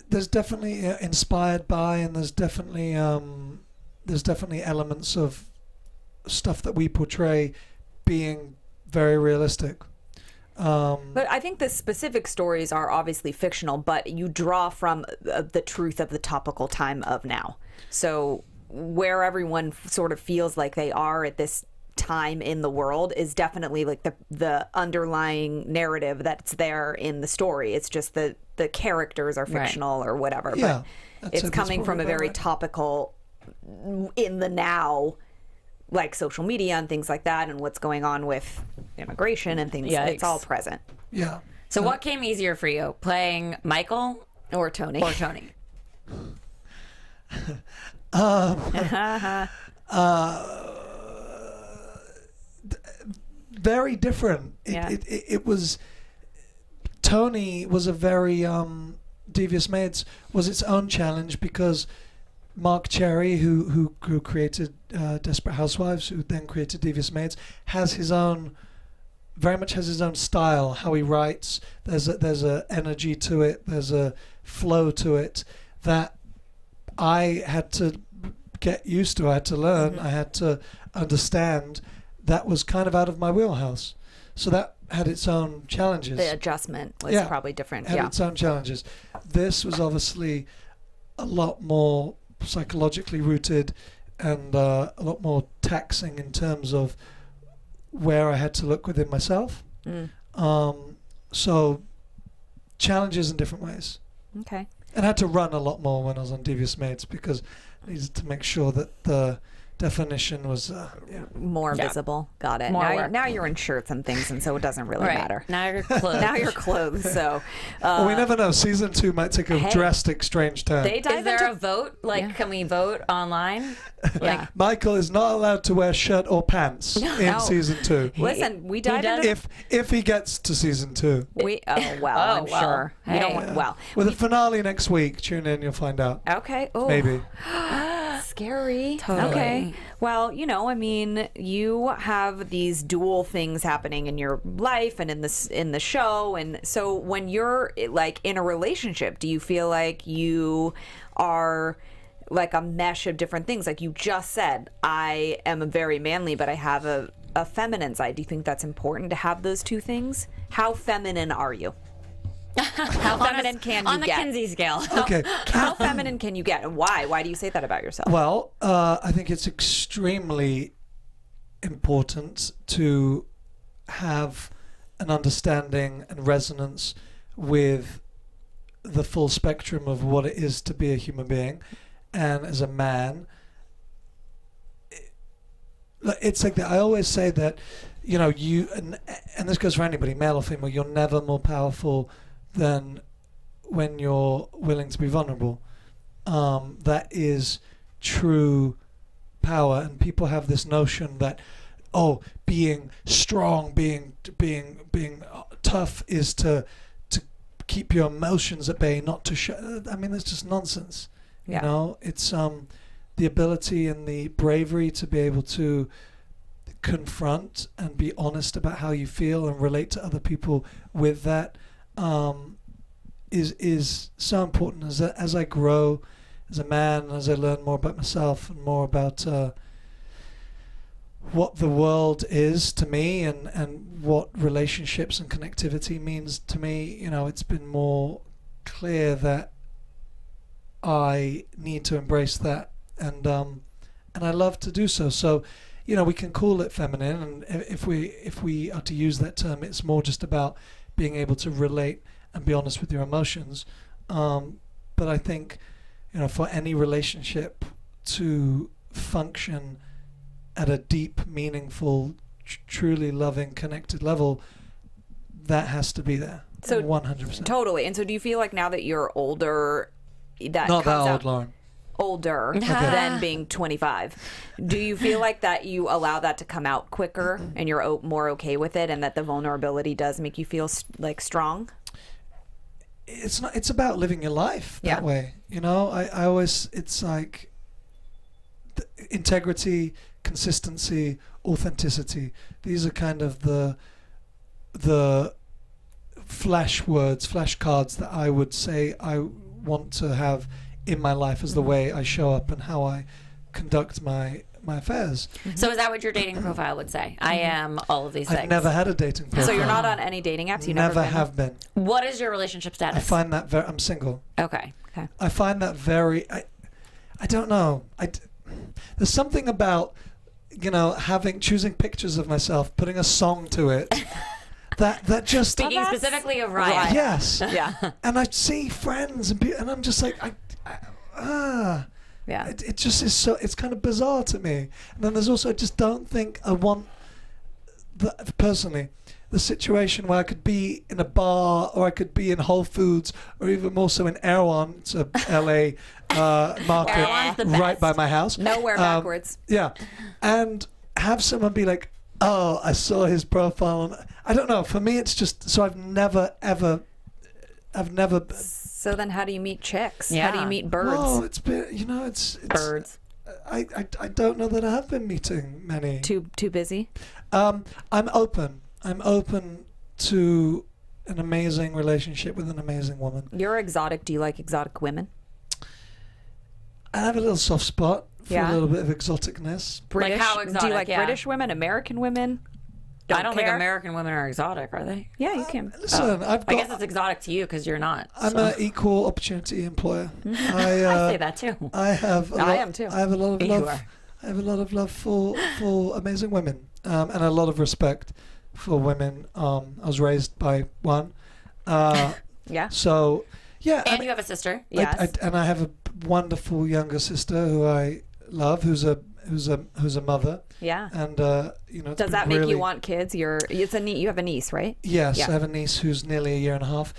there's definitely inspired by, and there's definitely elements of stuff that we portray being very realistic. But I think the specific stories are obviously fictional, but you draw from the truth of the topical time of now. So where everyone sort of feels like they are at this time in the world is definitely like the underlying narrative that's there in the story. It's just the characters are fictional or whatever. Yeah, but it's coming from a very topical, in the now, like social media and things like that, and what's going on with immigration and things. Yikes. It's all present. Yeah. So what came easier for you, playing Michael or Tony? Very different. It was. Tony was a very Devious Maids was its own challenge because Mark Cherry, who created Desperate Housewives, who then created Devious Maids, very much has his own style, how he writes. There's a energy to it, there's a flow to it that I had to get used to, I had to learn, I had to understand. That was kind of out of my wheelhouse. So that had its own challenges. The adjustment was probably different. Had its own challenges. This was obviously a lot more psychologically rooted and a lot more taxing in terms of where I had to look within myself. So challenges in different ways. Okay. And I had to run a lot more when I was on Devious Maids because I needed to make sure that the definition was more visible. Got it. Now you're in shirts and things, and so it doesn't really matter. Now you're clothed. Now you're clothed. So well, we never know. Season 2 might take a drastic, strange turn. Is there a vote? Like, can we vote online? Michael is not allowed to wear shirt or pants in season 2. Listen, we dive into if he gets to season 2. I'm sure. Hey. You don't want, with a finale next week. Tune in, you'll find out. Okay. Oh. Maybe. Scary. Totally. Okay. Well, I mean, you have these dual things happening in your life and in the show, and so when you're like in a relationship, do you feel like you are like a mesh of different things. Like you just said, I am very manly, but I have a feminine side. Do you think that's important to have those two things? How feminine are you? How feminine can you on the get? Kinsey scale? Okay. How feminine can you get, and why? Why do you say that about yourself? Well, I think it's extremely important to have an understanding and resonance with the full spectrum of what it is to be a human being. And as a man, it's like that. I always say that, you know, and this goes for anybody, male or female, you're never more powerful than when you're willing to be vulnerable. That is true power. And people have this notion that, being strong, being tough is to keep your emotions at bay, not to show. I mean, that's just nonsense. Yeah. You know, it's the ability and the bravery to be able to confront and be honest about how you feel and relate to other people with that is so important. As I grow as a man, as I learn more about myself and more about what the world is to me and what relationships and connectivity means to me, you know, it's been more clear that I need to embrace that, and I love to do so. So, you know, we can call it feminine, and if we are to use that term, it's more just about being able to relate and be honest with your emotions. But I think, you know, for any relationship to function at a deep, meaningful, truly loving, connected level, that has to be there. So 100%. Totally. And so do you feel like now that you're older, that Not comes that out old, Lauren. older than being 25, do you feel like that you allow that to come out quicker and you're more okay with it, and that the vulnerability does make you feel like strong? It's not. It's about living your life that way. You know, I always. It's like integrity, consistency, authenticity. These are kind of the flashcards that I would say I want to have in my life as the way I show up and how I conduct my affairs. So is that what your dating profile would say? I am all of these things. I've never had a dating profile. So you're not on any dating apps? You never have been. What is your relationship status? I find that I'm single. Okay. I find that very. I don't know. There's something about, you know, choosing pictures of myself, putting a song to it. that just Speaking specifically of Ryan. Yes. Yeah. And I see friends and I'm just like Yeah. It just is so. It's kind of bizarre to me. And then there's also, I just don't think I want personally the situation where I could be in a bar, or I could be in Whole Foods, or even more so in Erewhon. It's a LA market right by my house. Nowhere backwards. Yeah, and have someone be like, "Oh, I saw his profile." I don't know. For me, it's just so I've never. So then, how do you meet chicks? Yeah. How do you meet birds? Well, it's been, you know, it's Birds. I don't know that I have been meeting many. Too busy. I'm open. I'm open to an amazing relationship with an amazing woman. You're exotic. Do you like exotic women? I have a little soft spot for Yeah. a little bit of exoticness. British? how Do you exotic, like yeah. British women? American women? I don't think care? American women are exotic, are they? Yeah, you can. Listen, I guess it's exotic to you because you're not. I'm an equal opportunity employer. I say that too. I have. I am too. I have a lot of You love. are. I have a lot of love for amazing women, and a lot of respect for women. I was raised by one. Yeah. So, yeah. And you have a sister. Yes. And I have a wonderful younger sister who I love, who's a mother. Yeah. And you know, it's Does been that make really, you want kids? You have a niece, right? Yes, Yeah. I have a niece who's nearly a year and a half.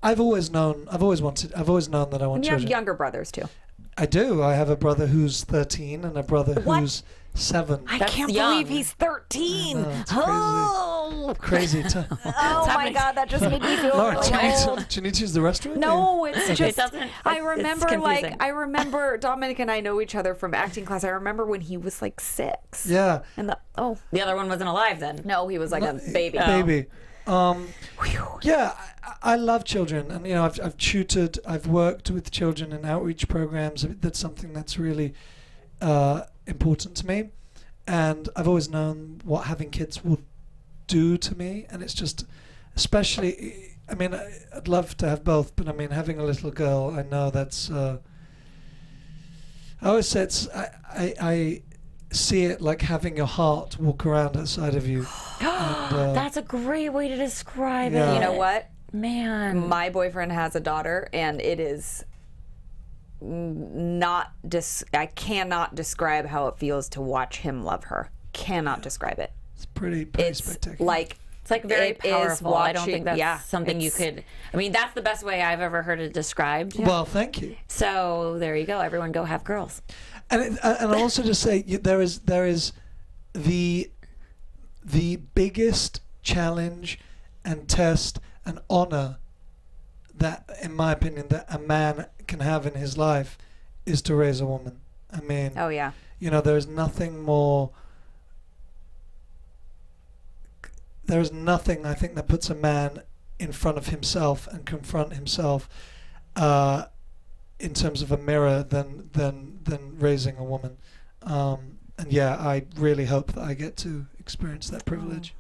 I've always known that I want And you children. have younger brothers too. I do. I have a brother who's 13 and a brother What? who's 7. I That's can't young. believe he's 13. It's crazy. Oh, Crazy time. oh my God, that just made me feel Lauren, really old. do you need to use the restroom? No, it's just. doesn't- I it's remember, confusing. I remember Dominic and I know each other from acting class. I remember when he was like 6. Yeah. And The other one wasn't alive then. no, he was like a baby. Baby. Yeah, I love children, and I've tutored, I've worked with children in outreach programs. That's something that's really important to me, and I've always known what having kids will do to me, and it's just, especially, I mean, I'd love to have both, but I mean, having a little girl, I know that's. I always say I see it like having your heart walk around outside of you. And, that's a great way to describe Yeah. it. You know what? Man. My boyfriend has a daughter, and it is not I cannot describe how it feels to watch him love her. Cannot describe it. It's pretty It's spectacular. like It's like very it is powerful. I don't think watching- that's something you it's- could. I mean, that's the best way I've ever heard it described. Well, thank you. So there you go. Everyone go have girls. And I'll also just say there is the biggest challenge and test and honor that, in my opinion, that a man can have in his life is to raise a woman. I mean, oh yeah. there's nothing more. There is nothing, I think, that puts a man in front of himself and confront himself in terms of a mirror than raising a woman. And yeah, I really hope that I get to experience that privilege.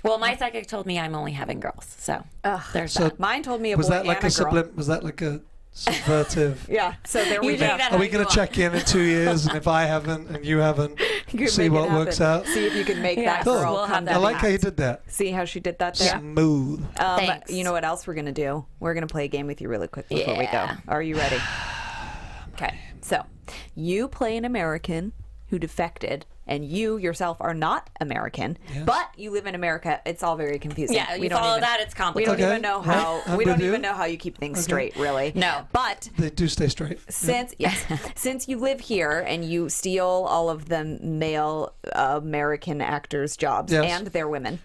Well, my psychic told me I'm only having girls. So there's So that. Mine told me a Was boy that like and a a girl. Was that like a subvertive? Yeah. So there we You go. make that Are we how going you to check in 2 years, and if I haven't and you haven't, You can see make it what works happen. out? See if you can make Yeah, that cool. girl We'll come have that down. I like how you did that. See how she did that there? Smooth. Thanks. You know what else we're going to do? We're going to play a game with you really quick before we go. Yeah. Are you ready? Okay. So, you play an American who defected, and you yourself are not American, Yes. but you live in America. It's all very confusing. Yeah, we you don't follow even, that, it's We complicated. don't Okay. even know Right. how I'm we don't with even you. know how you keep things straight, really. No. But They do stay straight. since you live here and you steal all of the male American actors' jobs Yes. and their women,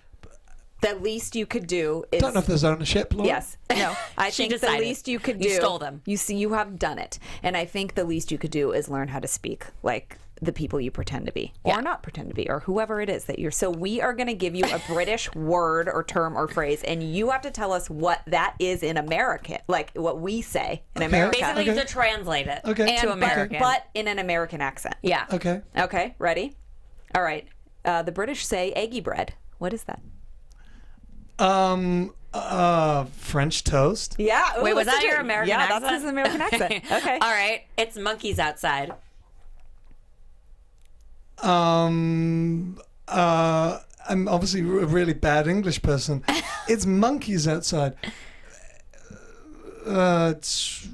the least you could do is Don't know if there's ownership, Laura. yes. No. I She think the decided. least you could do. You stole them. You see, you have done it, and I think the least you could do is learn how to speak like the people you pretend to be, or Yeah. not pretend to be, or whoever it is that you're. So we are going to give you a British word or term or phrase, and you have to tell us what that is in American, like what we say in America. Basically, you Okay. have to translate it Okay. to And- American. but in an American accent. yeah. Okay. Okay, ready? All right. The British say eggy bread. What is that? French toast. Yeah. Ooh, Wait, was listen that to your it. American yeah, accent? that's his American accent. Okay. All right. It's monkeys outside. I'm obviously a really bad English person. It's monkeys outside. It's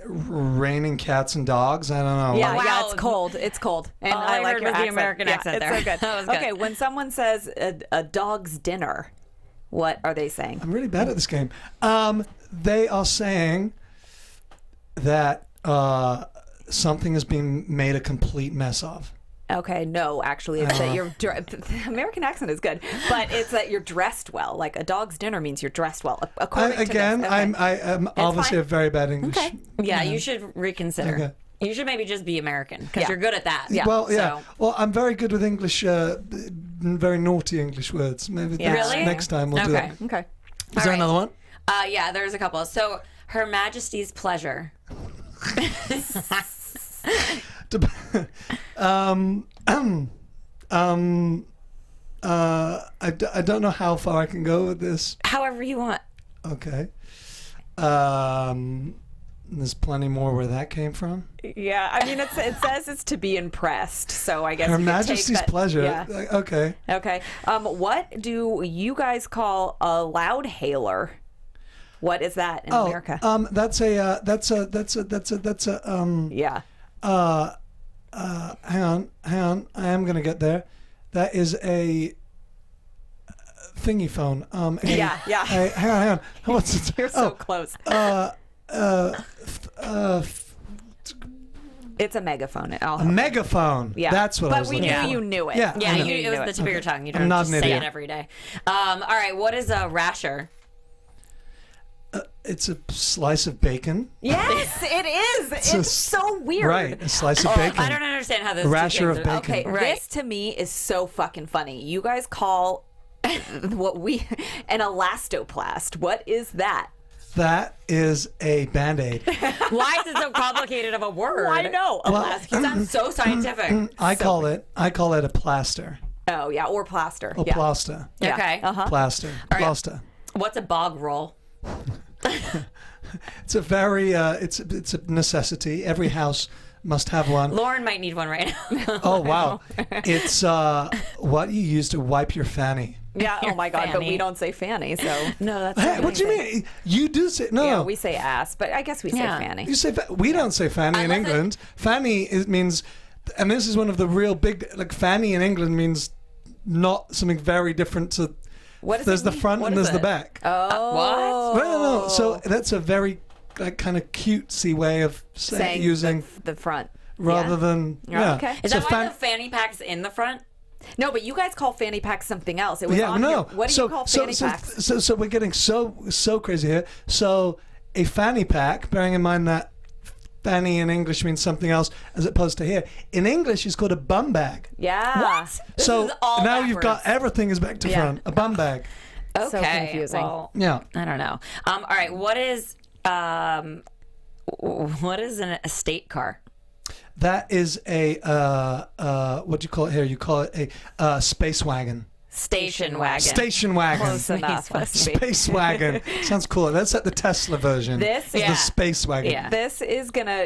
raining cats and dogs. I don't know. Yeah, Wow. yeah, it's cold. It's cold. And All I I like heard your was the accent. American Yeah, accent it's there. so good. That was good. Okay, when someone says a dog's dinner, what are they saying? I'm really bad at this game. They are saying that something has been made a complete mess of. Okay, no, actually, it's that you're. The American accent is good, but it's that you're dressed well. Like a dog's dinner means you're dressed well. According to Again, this. Okay. I am obviously fine. a very bad English. Okay. Yeah, you should reconsider. Okay. You should maybe just be American because Yeah. you're good at that. Yeah. Well, yeah. So- Well, I'm very good with English, very naughty English words. Maybe Yeah. that's Really? next time we'll do Okay. that. Okay. Is there right. another one? Yeah, there's a couple. So, Her Majesty's pleasure. I don't know how far I can go with this. However you want. Okay. There's plenty more where that came from. Yeah, I mean, it says it's to be impressed, so I guess Her you could take Majesty's that- pleasure. Yeah. Okay. Okay. What do you guys call a loud hailer? What is that in America? That's a Yeah. hang on. I am gonna get there. That is a thingy phone. Yeah. Hang on. What's it? You're so close. It's a megaphone. A megaphone. Yeah. That's what I But was we looking knew for. you knew it. Yeah. Yeah, I know. it was the tip of your tongue. You don't not just an say idiot. it every day. All right, what is a rasher? It's a slice of bacon. Yes, it is. It's so weird. Right. A slice of bacon. I don't understand how this. A rasher of bacon. Okay, Right. this to me is so fucking funny. You guys call an elastoplast. What is that? That is a Band-Aid. Why is it so complicated of a word? I know. It sounds so scientific. I call it a plaster. Oh yeah, or plaster. Or yeah. plaster. Yeah. Okay. Plaster. right. Plaster. What's a bog roll? It's a very it's a necessity. Every house must have one. Lauren might need one right now. Oh wow. It's what you use to wipe your fanny. Yeah. Oh my God. But fanny. we don't say fanny, so. No, that's Hey, what do you mean? You do say no. Yeah, we say ass, but I guess we say Yeah. fanny. You say we don't say fanny in Unless it- England. Fanny means, and this is one of the real big fanny in England means not something very different to. What does There's it the mean? front What and is there's the it? back. Oh. What? No. So that's a very kind of cutesy way of Saying using the front. rather than yeah. Okay. Is So that why the fanny pack's in the front? No, but you guys call fanny packs something else. It was Yeah, on no. here. What do you call fanny so, packs? So we're getting so crazy here. So a fanny pack, bearing in mind that fanny in English means something else as opposed to here. In English, it's called a bum bag. Yeah. What? This So is all now you've got backwards. everything is back to Yeah. front. A bum bag. Okay. So confusing. Well, Yeah. I don't know. All right. What is an estate car? That is a what do you call it here? You call it a space wagon. Station wagon. Station wagon. Close enough. Space wagon. Sounds cool. That's like the Tesla version. This is Yeah. the space wagon. Yeah. This is gonna,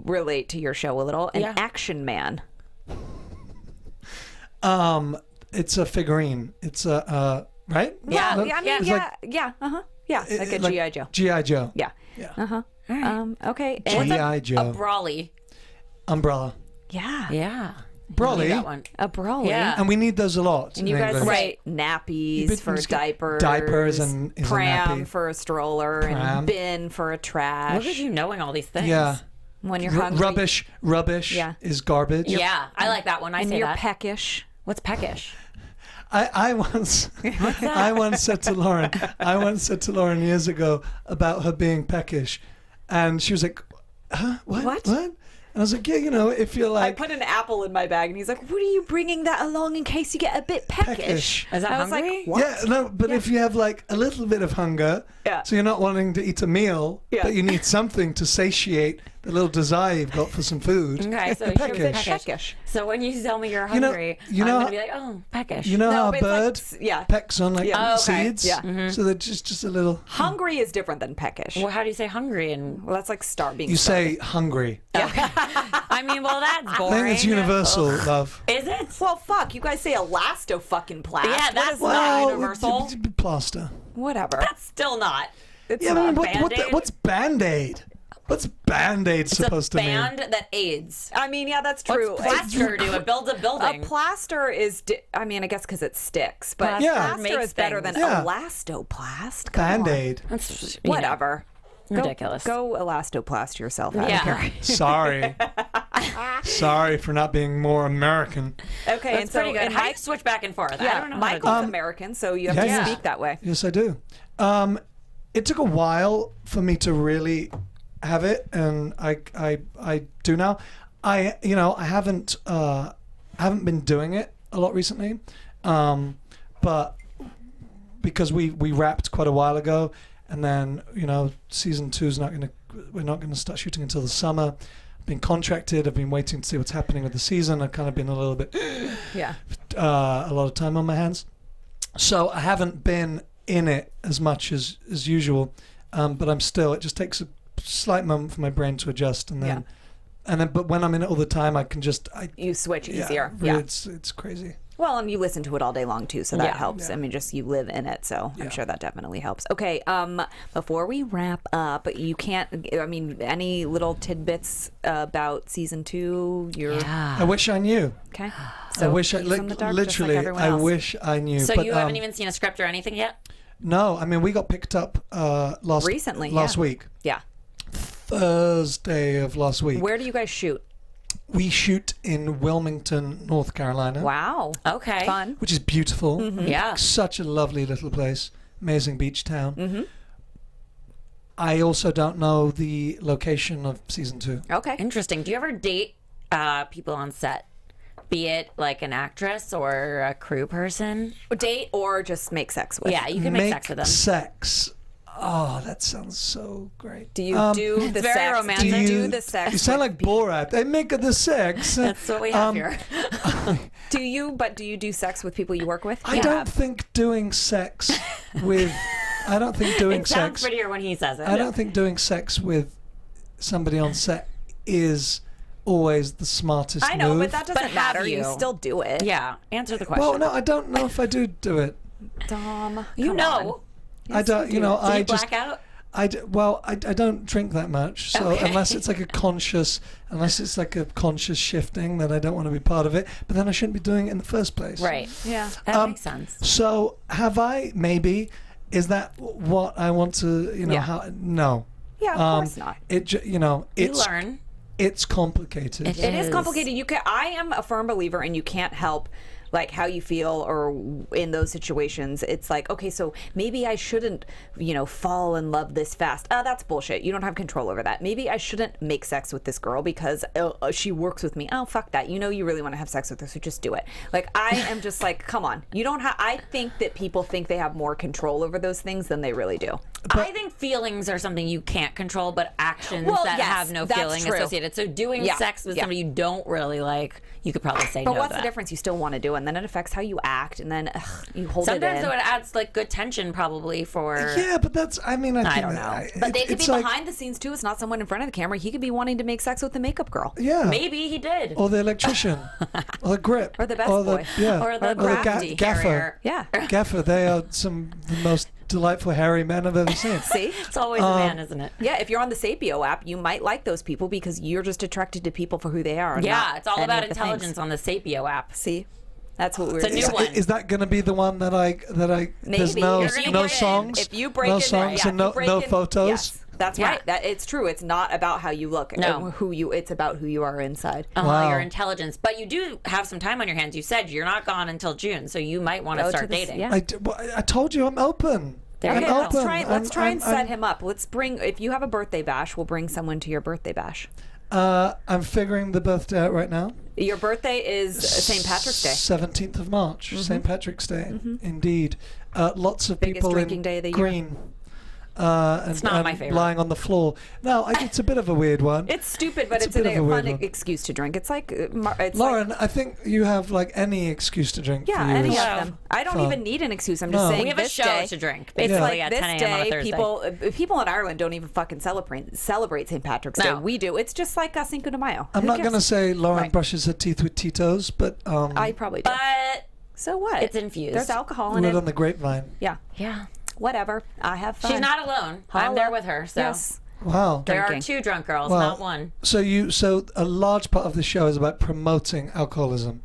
relate to your show a little. An Yeah. action man. It's a figurine. It's a right? Yeah. Well, I mean, It's yeah, yeah, yeah, like a G.I. Joe. G.I. Joe. Yeah. Yeah. Okay. G.I. A Joe. brolly. Umbrella. Yeah. Yeah. Brawly. That one. A brawly. Yeah. And we need those a lot. And you in guys England. say nappies for It's got diapers. diapers and is a pram nappy. for a stroller Pram. and bin for a trash. Look at you knowing all these things. Yeah. When you're hungry. Rubbish Yeah. is garbage. Yeah. I like that one. I And say you're that. peckish. What's peckish? I once said to Lauren years ago about her being peckish, and she was like, "Huh? What? And I was like, "Yeah, if you're I like put an apple in my bag, and he's like, "What are you bringing that along in case you get a bit peckish?" Is that I was hungry? like, "What?" yeah, no, but if you have like a little bit of hunger, Yeah. so you're not wanting to eat a meal, Yeah. but you need something to satiate the little desire you've got for some food. Okay, so you're you're peckish. Peckish. So when you tell me you're You know- hungry, you know- I'm gonna be like, oh, peckish. You know No, how a but it's like bird yeah. pecks on like Yeah. Oh, okay. seeds? Yeah. So they're just a little. Hungry is different than peckish. Well, how do you say hungry? And Well, that's like being You starving. say hungry. I mean, well, that's I boring. think it's universal, love. Is it? Well, fuck. You guys say elasto fucking plast. Yeah, What that's is not that? universal. Plaster. Whatever. That's still not. It's Yeah, not. but Band-Aid? what's Band-Aid? What's Band-Aid It's supposed a to mean? band that aids. I mean, yeah, that's true. What's plaster do? It builds a A building. plaster is, I mean, I guess because it sticks, but Plaster Yeah. plaster makes is better things. than Yeah. elastoplast. Come on. Band-Aid. That's you know, Whatever. ridiculous. Go elastoplast yourself out Yeah. of here. Sorry. Sorry for not being more American. Okay, That's and so pretty good. and How do you Mike, switch back and forth? I yeah, don't know. how to do Michael's that. American, so you have Yeah, to yeah. speak that way. Yes, I do. It took a while for me to really have it, and I do now. I haven't been doing it a lot recently, but because we wrapped quite a while ago, and then season 2 is we're not gonna start shooting until the summer. I've been contracted. I've been waiting to see what's happening with the season. I've kind of been a little bit Yeah. a lot of time on my hands, so I haven't been in it as much as usual, but I'm still. It just takes a slight moment for my brain to adjust, and then but when I'm in it all the time, I can You switch easier. Yeah, Yeah. it's crazy. Well, and you listen to it all day long too, so that Yeah. helps. Yeah. I mean, just you live in it, so I'm Yeah. sure that definitely helps. Okay, before we wrap up, you can't. I mean, any little tidbits about season 2? I wish I knew. Okay. I wish I keep us in the dark, just like literally. everyone I else. wish I knew. So but, you haven't even seen a script or anything yet? No, I mean we got picked up last Yeah. week, Yeah. Thursday of last week. Where do you guys shoot? We shoot in Wilmington, North Carolina. Wow. Okay. Fun. Which is beautiful. Yeah. Such a lovely little place. Amazing beach town. Mm-hmm. I also don't know the location of season 2. Okay. Interesting. Do you ever date people on set? Be it like an actress or a crew person. Date or just make sex with. Yeah, you can make sex with them. Sex. Oh, that sounds so great. Do you do the very sex? romantic. Do you do the sex? You sound like Borat. They make the sex. That's what we have here. Do you do sex with people you work with? I don't think doing sex with. I don't think doing It sounds sex. prettier when he says it. I don't think doing sex with somebody on set is always the smartest I know, move. but that doesn't But have matter. You you? still do it. Yeah, answer the question. Well, no, I don't know if I do it. Dom, you come know. on. I don't. You know, Do I you just. black out? I don't drink that much, so Okay. unless it's like a conscious shifting, that I don't want to be part of it. But then I shouldn't be doing it in the first place. Right. Yeah. That makes sense. So have I? Maybe is that what I want to? You know, Yeah. no. Yeah, of course not. You It's learn. it's complicated. It It is is. complicated. I am a firm believer, and you can't help like how you feel or in those situations. It's like, okay, so maybe I shouldn't, fall in love this fast. That's bullshit. You don't have control over that. Maybe I shouldn't make sex with this girl because she works with me. Oh, fuck that. You really want to have sex with her, so just do it. Like, I am just like, come on. You don't have. I think that people think they have more control over those things than they really do. I think feelings are something you can't control, but actions that yes, have no that's feeling true. associated. So doing Yeah, sex with yeah. somebody you don't really like, you could probably say But no what's to the that. difference? You still want to do it, and then it affects how you act, and then you hold it in. Sometimes though it adds like good tension probably for. Yeah, but that's. I mean, I think don't know. But they could be it's like- behind the scenes too. It's not someone in front of the camera. He could be wanting to make sex with the makeup girl. Yeah. Maybe he did. Or the electrician, or the grip, Or the best or boy. yeah, Or the crafty gaffer. carrier. Yeah. Gaffer. They are some of the most delightful hairy men I've ever seen. See? It's always a man, isn't it? Yeah, if you're on the Sapio app, you might like those people because you're just attracted to people for who they are. Yeah, not it's all any about of the intelligence things. on the Sapio app. See? That's what we're It's a new doing. one. Is that going to be the one that I there's Maybe. no You're gonna no break it. songs, If you break no it, songs yeah, and if you no break no it- photos. Yes, that's Yeah. right. It's true. It's not about how you look. No. It's about who you are inside. Wow. Your intelligence. But you do have some time on your hands. You said you're not gone until June, so you might want to Go to start this- dating. yeah. I told you I'm open. There I'm you go. open. Let's try and set I'm- him up. Let's bring. If you have a birthday bash, we'll bring someone to your birthday bash. I'm figuring the birthday out right now. Your birthday is St. Patrick's Day. 17th of March, St. Patrick's Day, indeed. Lots of Biggest people drinking in day of the year. green. It's not my favorite. Lying on the floor. No, it's a bit of a weird one. It's stupid, but It's a it's bit a of a weird fun one. excuse to drink. It's like it's Lauren, like, I think you have like any excuse to drink. yeah, for you any is of Yeah. them. I don't fun. even need an excuse. I'm just No. saying We have a this show day, to drink, It's basically, like at this 10 a.m. on a day, Thursday. people in Ireland don't even fucking celebrate St. Patrick's Day. No. We do. It's just like Cinco de Mayo. I'm Who not cares? going to say Lauren Right. brushes her teeth with Tito's, but I probably do. But So what? it's infused. There's alcohol in read it. on the grapevine. Yeah. yeah, Whatever. I have fun. she's not alone. I'm Holla. there with her. So Yes. Wow. there Drinking. are two drunk girls, Well, not one. So a large part of the show is about promoting alcoholism.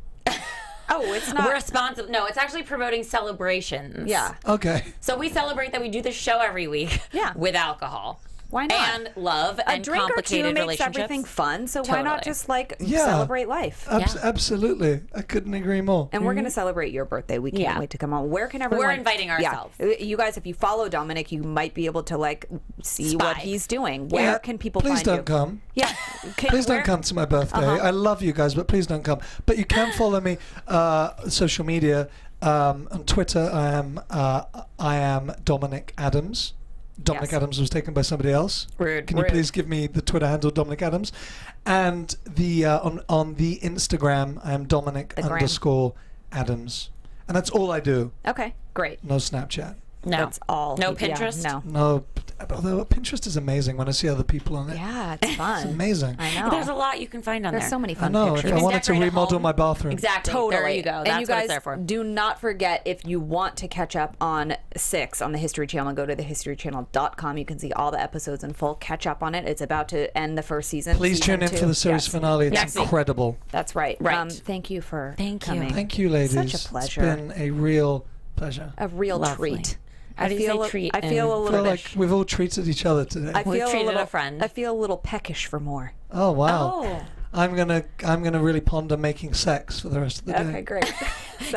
Oh, it's not. We're responsible. No, it's actually promoting celebrations. Yeah. Okay. So we celebrate that we do this show every week. Yeah. With alcohol. Why not? And love A and drink or two complicated makes relationships. everything fun. So why not Totally. just like Yeah. celebrate life? Yeah. Absolutely. I couldn't agree more. And we're going to celebrate your birthday. We can't Yeah. wait to come on. Where can everyone? We're inviting ourselves. Yeah. You guys, if you follow Dominic, you might be able to like see what Spy. he's doing. Where Yeah, can people please find don't you? come. Yeah. Please don't come to my birthday. I love you guys, but please don't come. But you can follow me social media. On Twitter, I am Dominic Adams. Dominic Yes. Adams was taken by somebody else. Rude. Can you Rude. please give me the Twitter handle Dominic Adams? And the on the Instagram, I am Dominic The gram. _Adams. And that's all I do. Okay. Great. No Snapchat. No. That's all. No Yeah, Pinterest? no. No, although Pinterest is amazing when I see other people on it. Yeah, it's fun. It's amazing. I But know. there's a lot you can find on There's there. so many I fun know. pictures. If I wanted to decorate a remodel home. my bathroom. Exactly. Totally. There you go. And That's you what guys it's there for. do not forget, if you want to catch up on 6 on the History Channel, go to thehistorychannel.com. You can see all the episodes in full. Catch up on it. It's about to end the first season. Please Season tune in 2. for the series Yes. finale. It's Next week. incredible. That's right. Right. Thank you for Thank you. coming. Thank you, ladies. Such a pleasure. It's been a real pleasure. A real Lovely. treat. How do you say treat I feel a in little I feel bit. like we've all treated each other today. I We've feel treated a little, friend. I feel a little peckish for more. Oh wow. Oh. I'm gonna really ponder making sex for the rest of the day. Okay, great.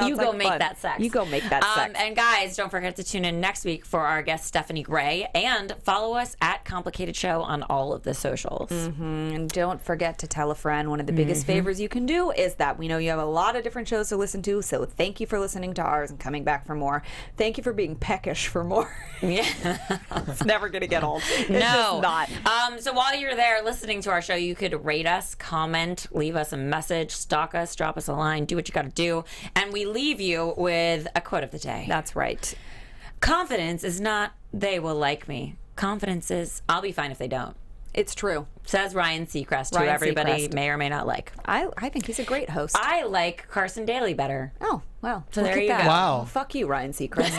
You go like make fun. that sex. You go make that sex. And guys, don't forget to tune in next week for our guest Stephanie Gray, and follow us at Complicated Show on all of the socials. And don't forget to tell a friend. One of the biggest favors you can do is that we know you have a lot of different shows to listen to, so thank you for listening to ours and coming back for more. Thank you for being peckish for more. Yeah. It's never going to get old. It's No. just not. So while you're there listening to our show, you could rate us, comment, leave us a message, stalk us, drop us a line, do what you got to do. And we leave you with a quote of the day. That's right. Confidence is not, they will like me. Confidence is, I'll be fine if they don't. It's true. Says Ryan Seacrest, who Ryan everybody Seacrest. may or may not like. I think he's a great host. I like Carson Daly better. Oh, well. So look there at you that. go. Wow. Well, fuck you, Ryan Seacrest.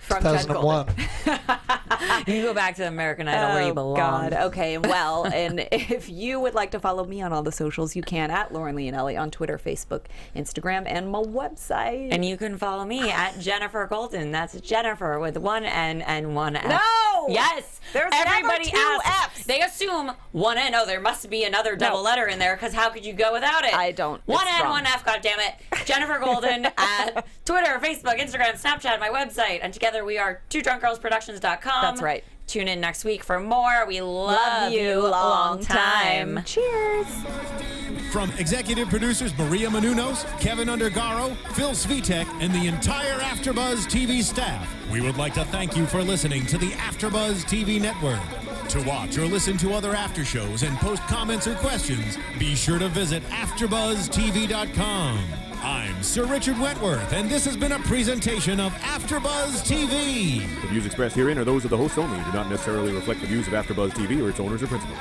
From Ted 2001. You can go back to American Idol where you belong. God. Okay. Well, and if you would like to follow me on all the socials, you can at Lauren Leonelli on Twitter, Facebook, Instagram, and my website. And you can follow me at Jennifer Golden. That's Jennifer with one N and one F. No! Yes! There's Everybody never two asks. Fs. They assume one N. Oh, there must be another double letter in there, because how could you go without it? I don't. One It's N, wrong. one F, goddammit. Jennifer Golden at Twitter, Facebook, Instagram, Snapchat, my website. And together we are twodrunkgirlsproductions.com. That's right. Tune in next week for more. We love you a long time. Cheers. From executive producers Maria Menounos, Kevin Undergaro, Phil Svitek, and the entire AfterBuzz TV staff, we would like to thank you for listening to the AfterBuzz TV network. To watch or listen to other after shows and post comments or questions, be sure to visit AfterBuzzTV.com. I'm Sir Richard Wentworth, and this has been a presentation of AfterBuzz TV. The views expressed herein are those of the host only and do not necessarily reflect the views of AfterBuzz TV or its owners or principals.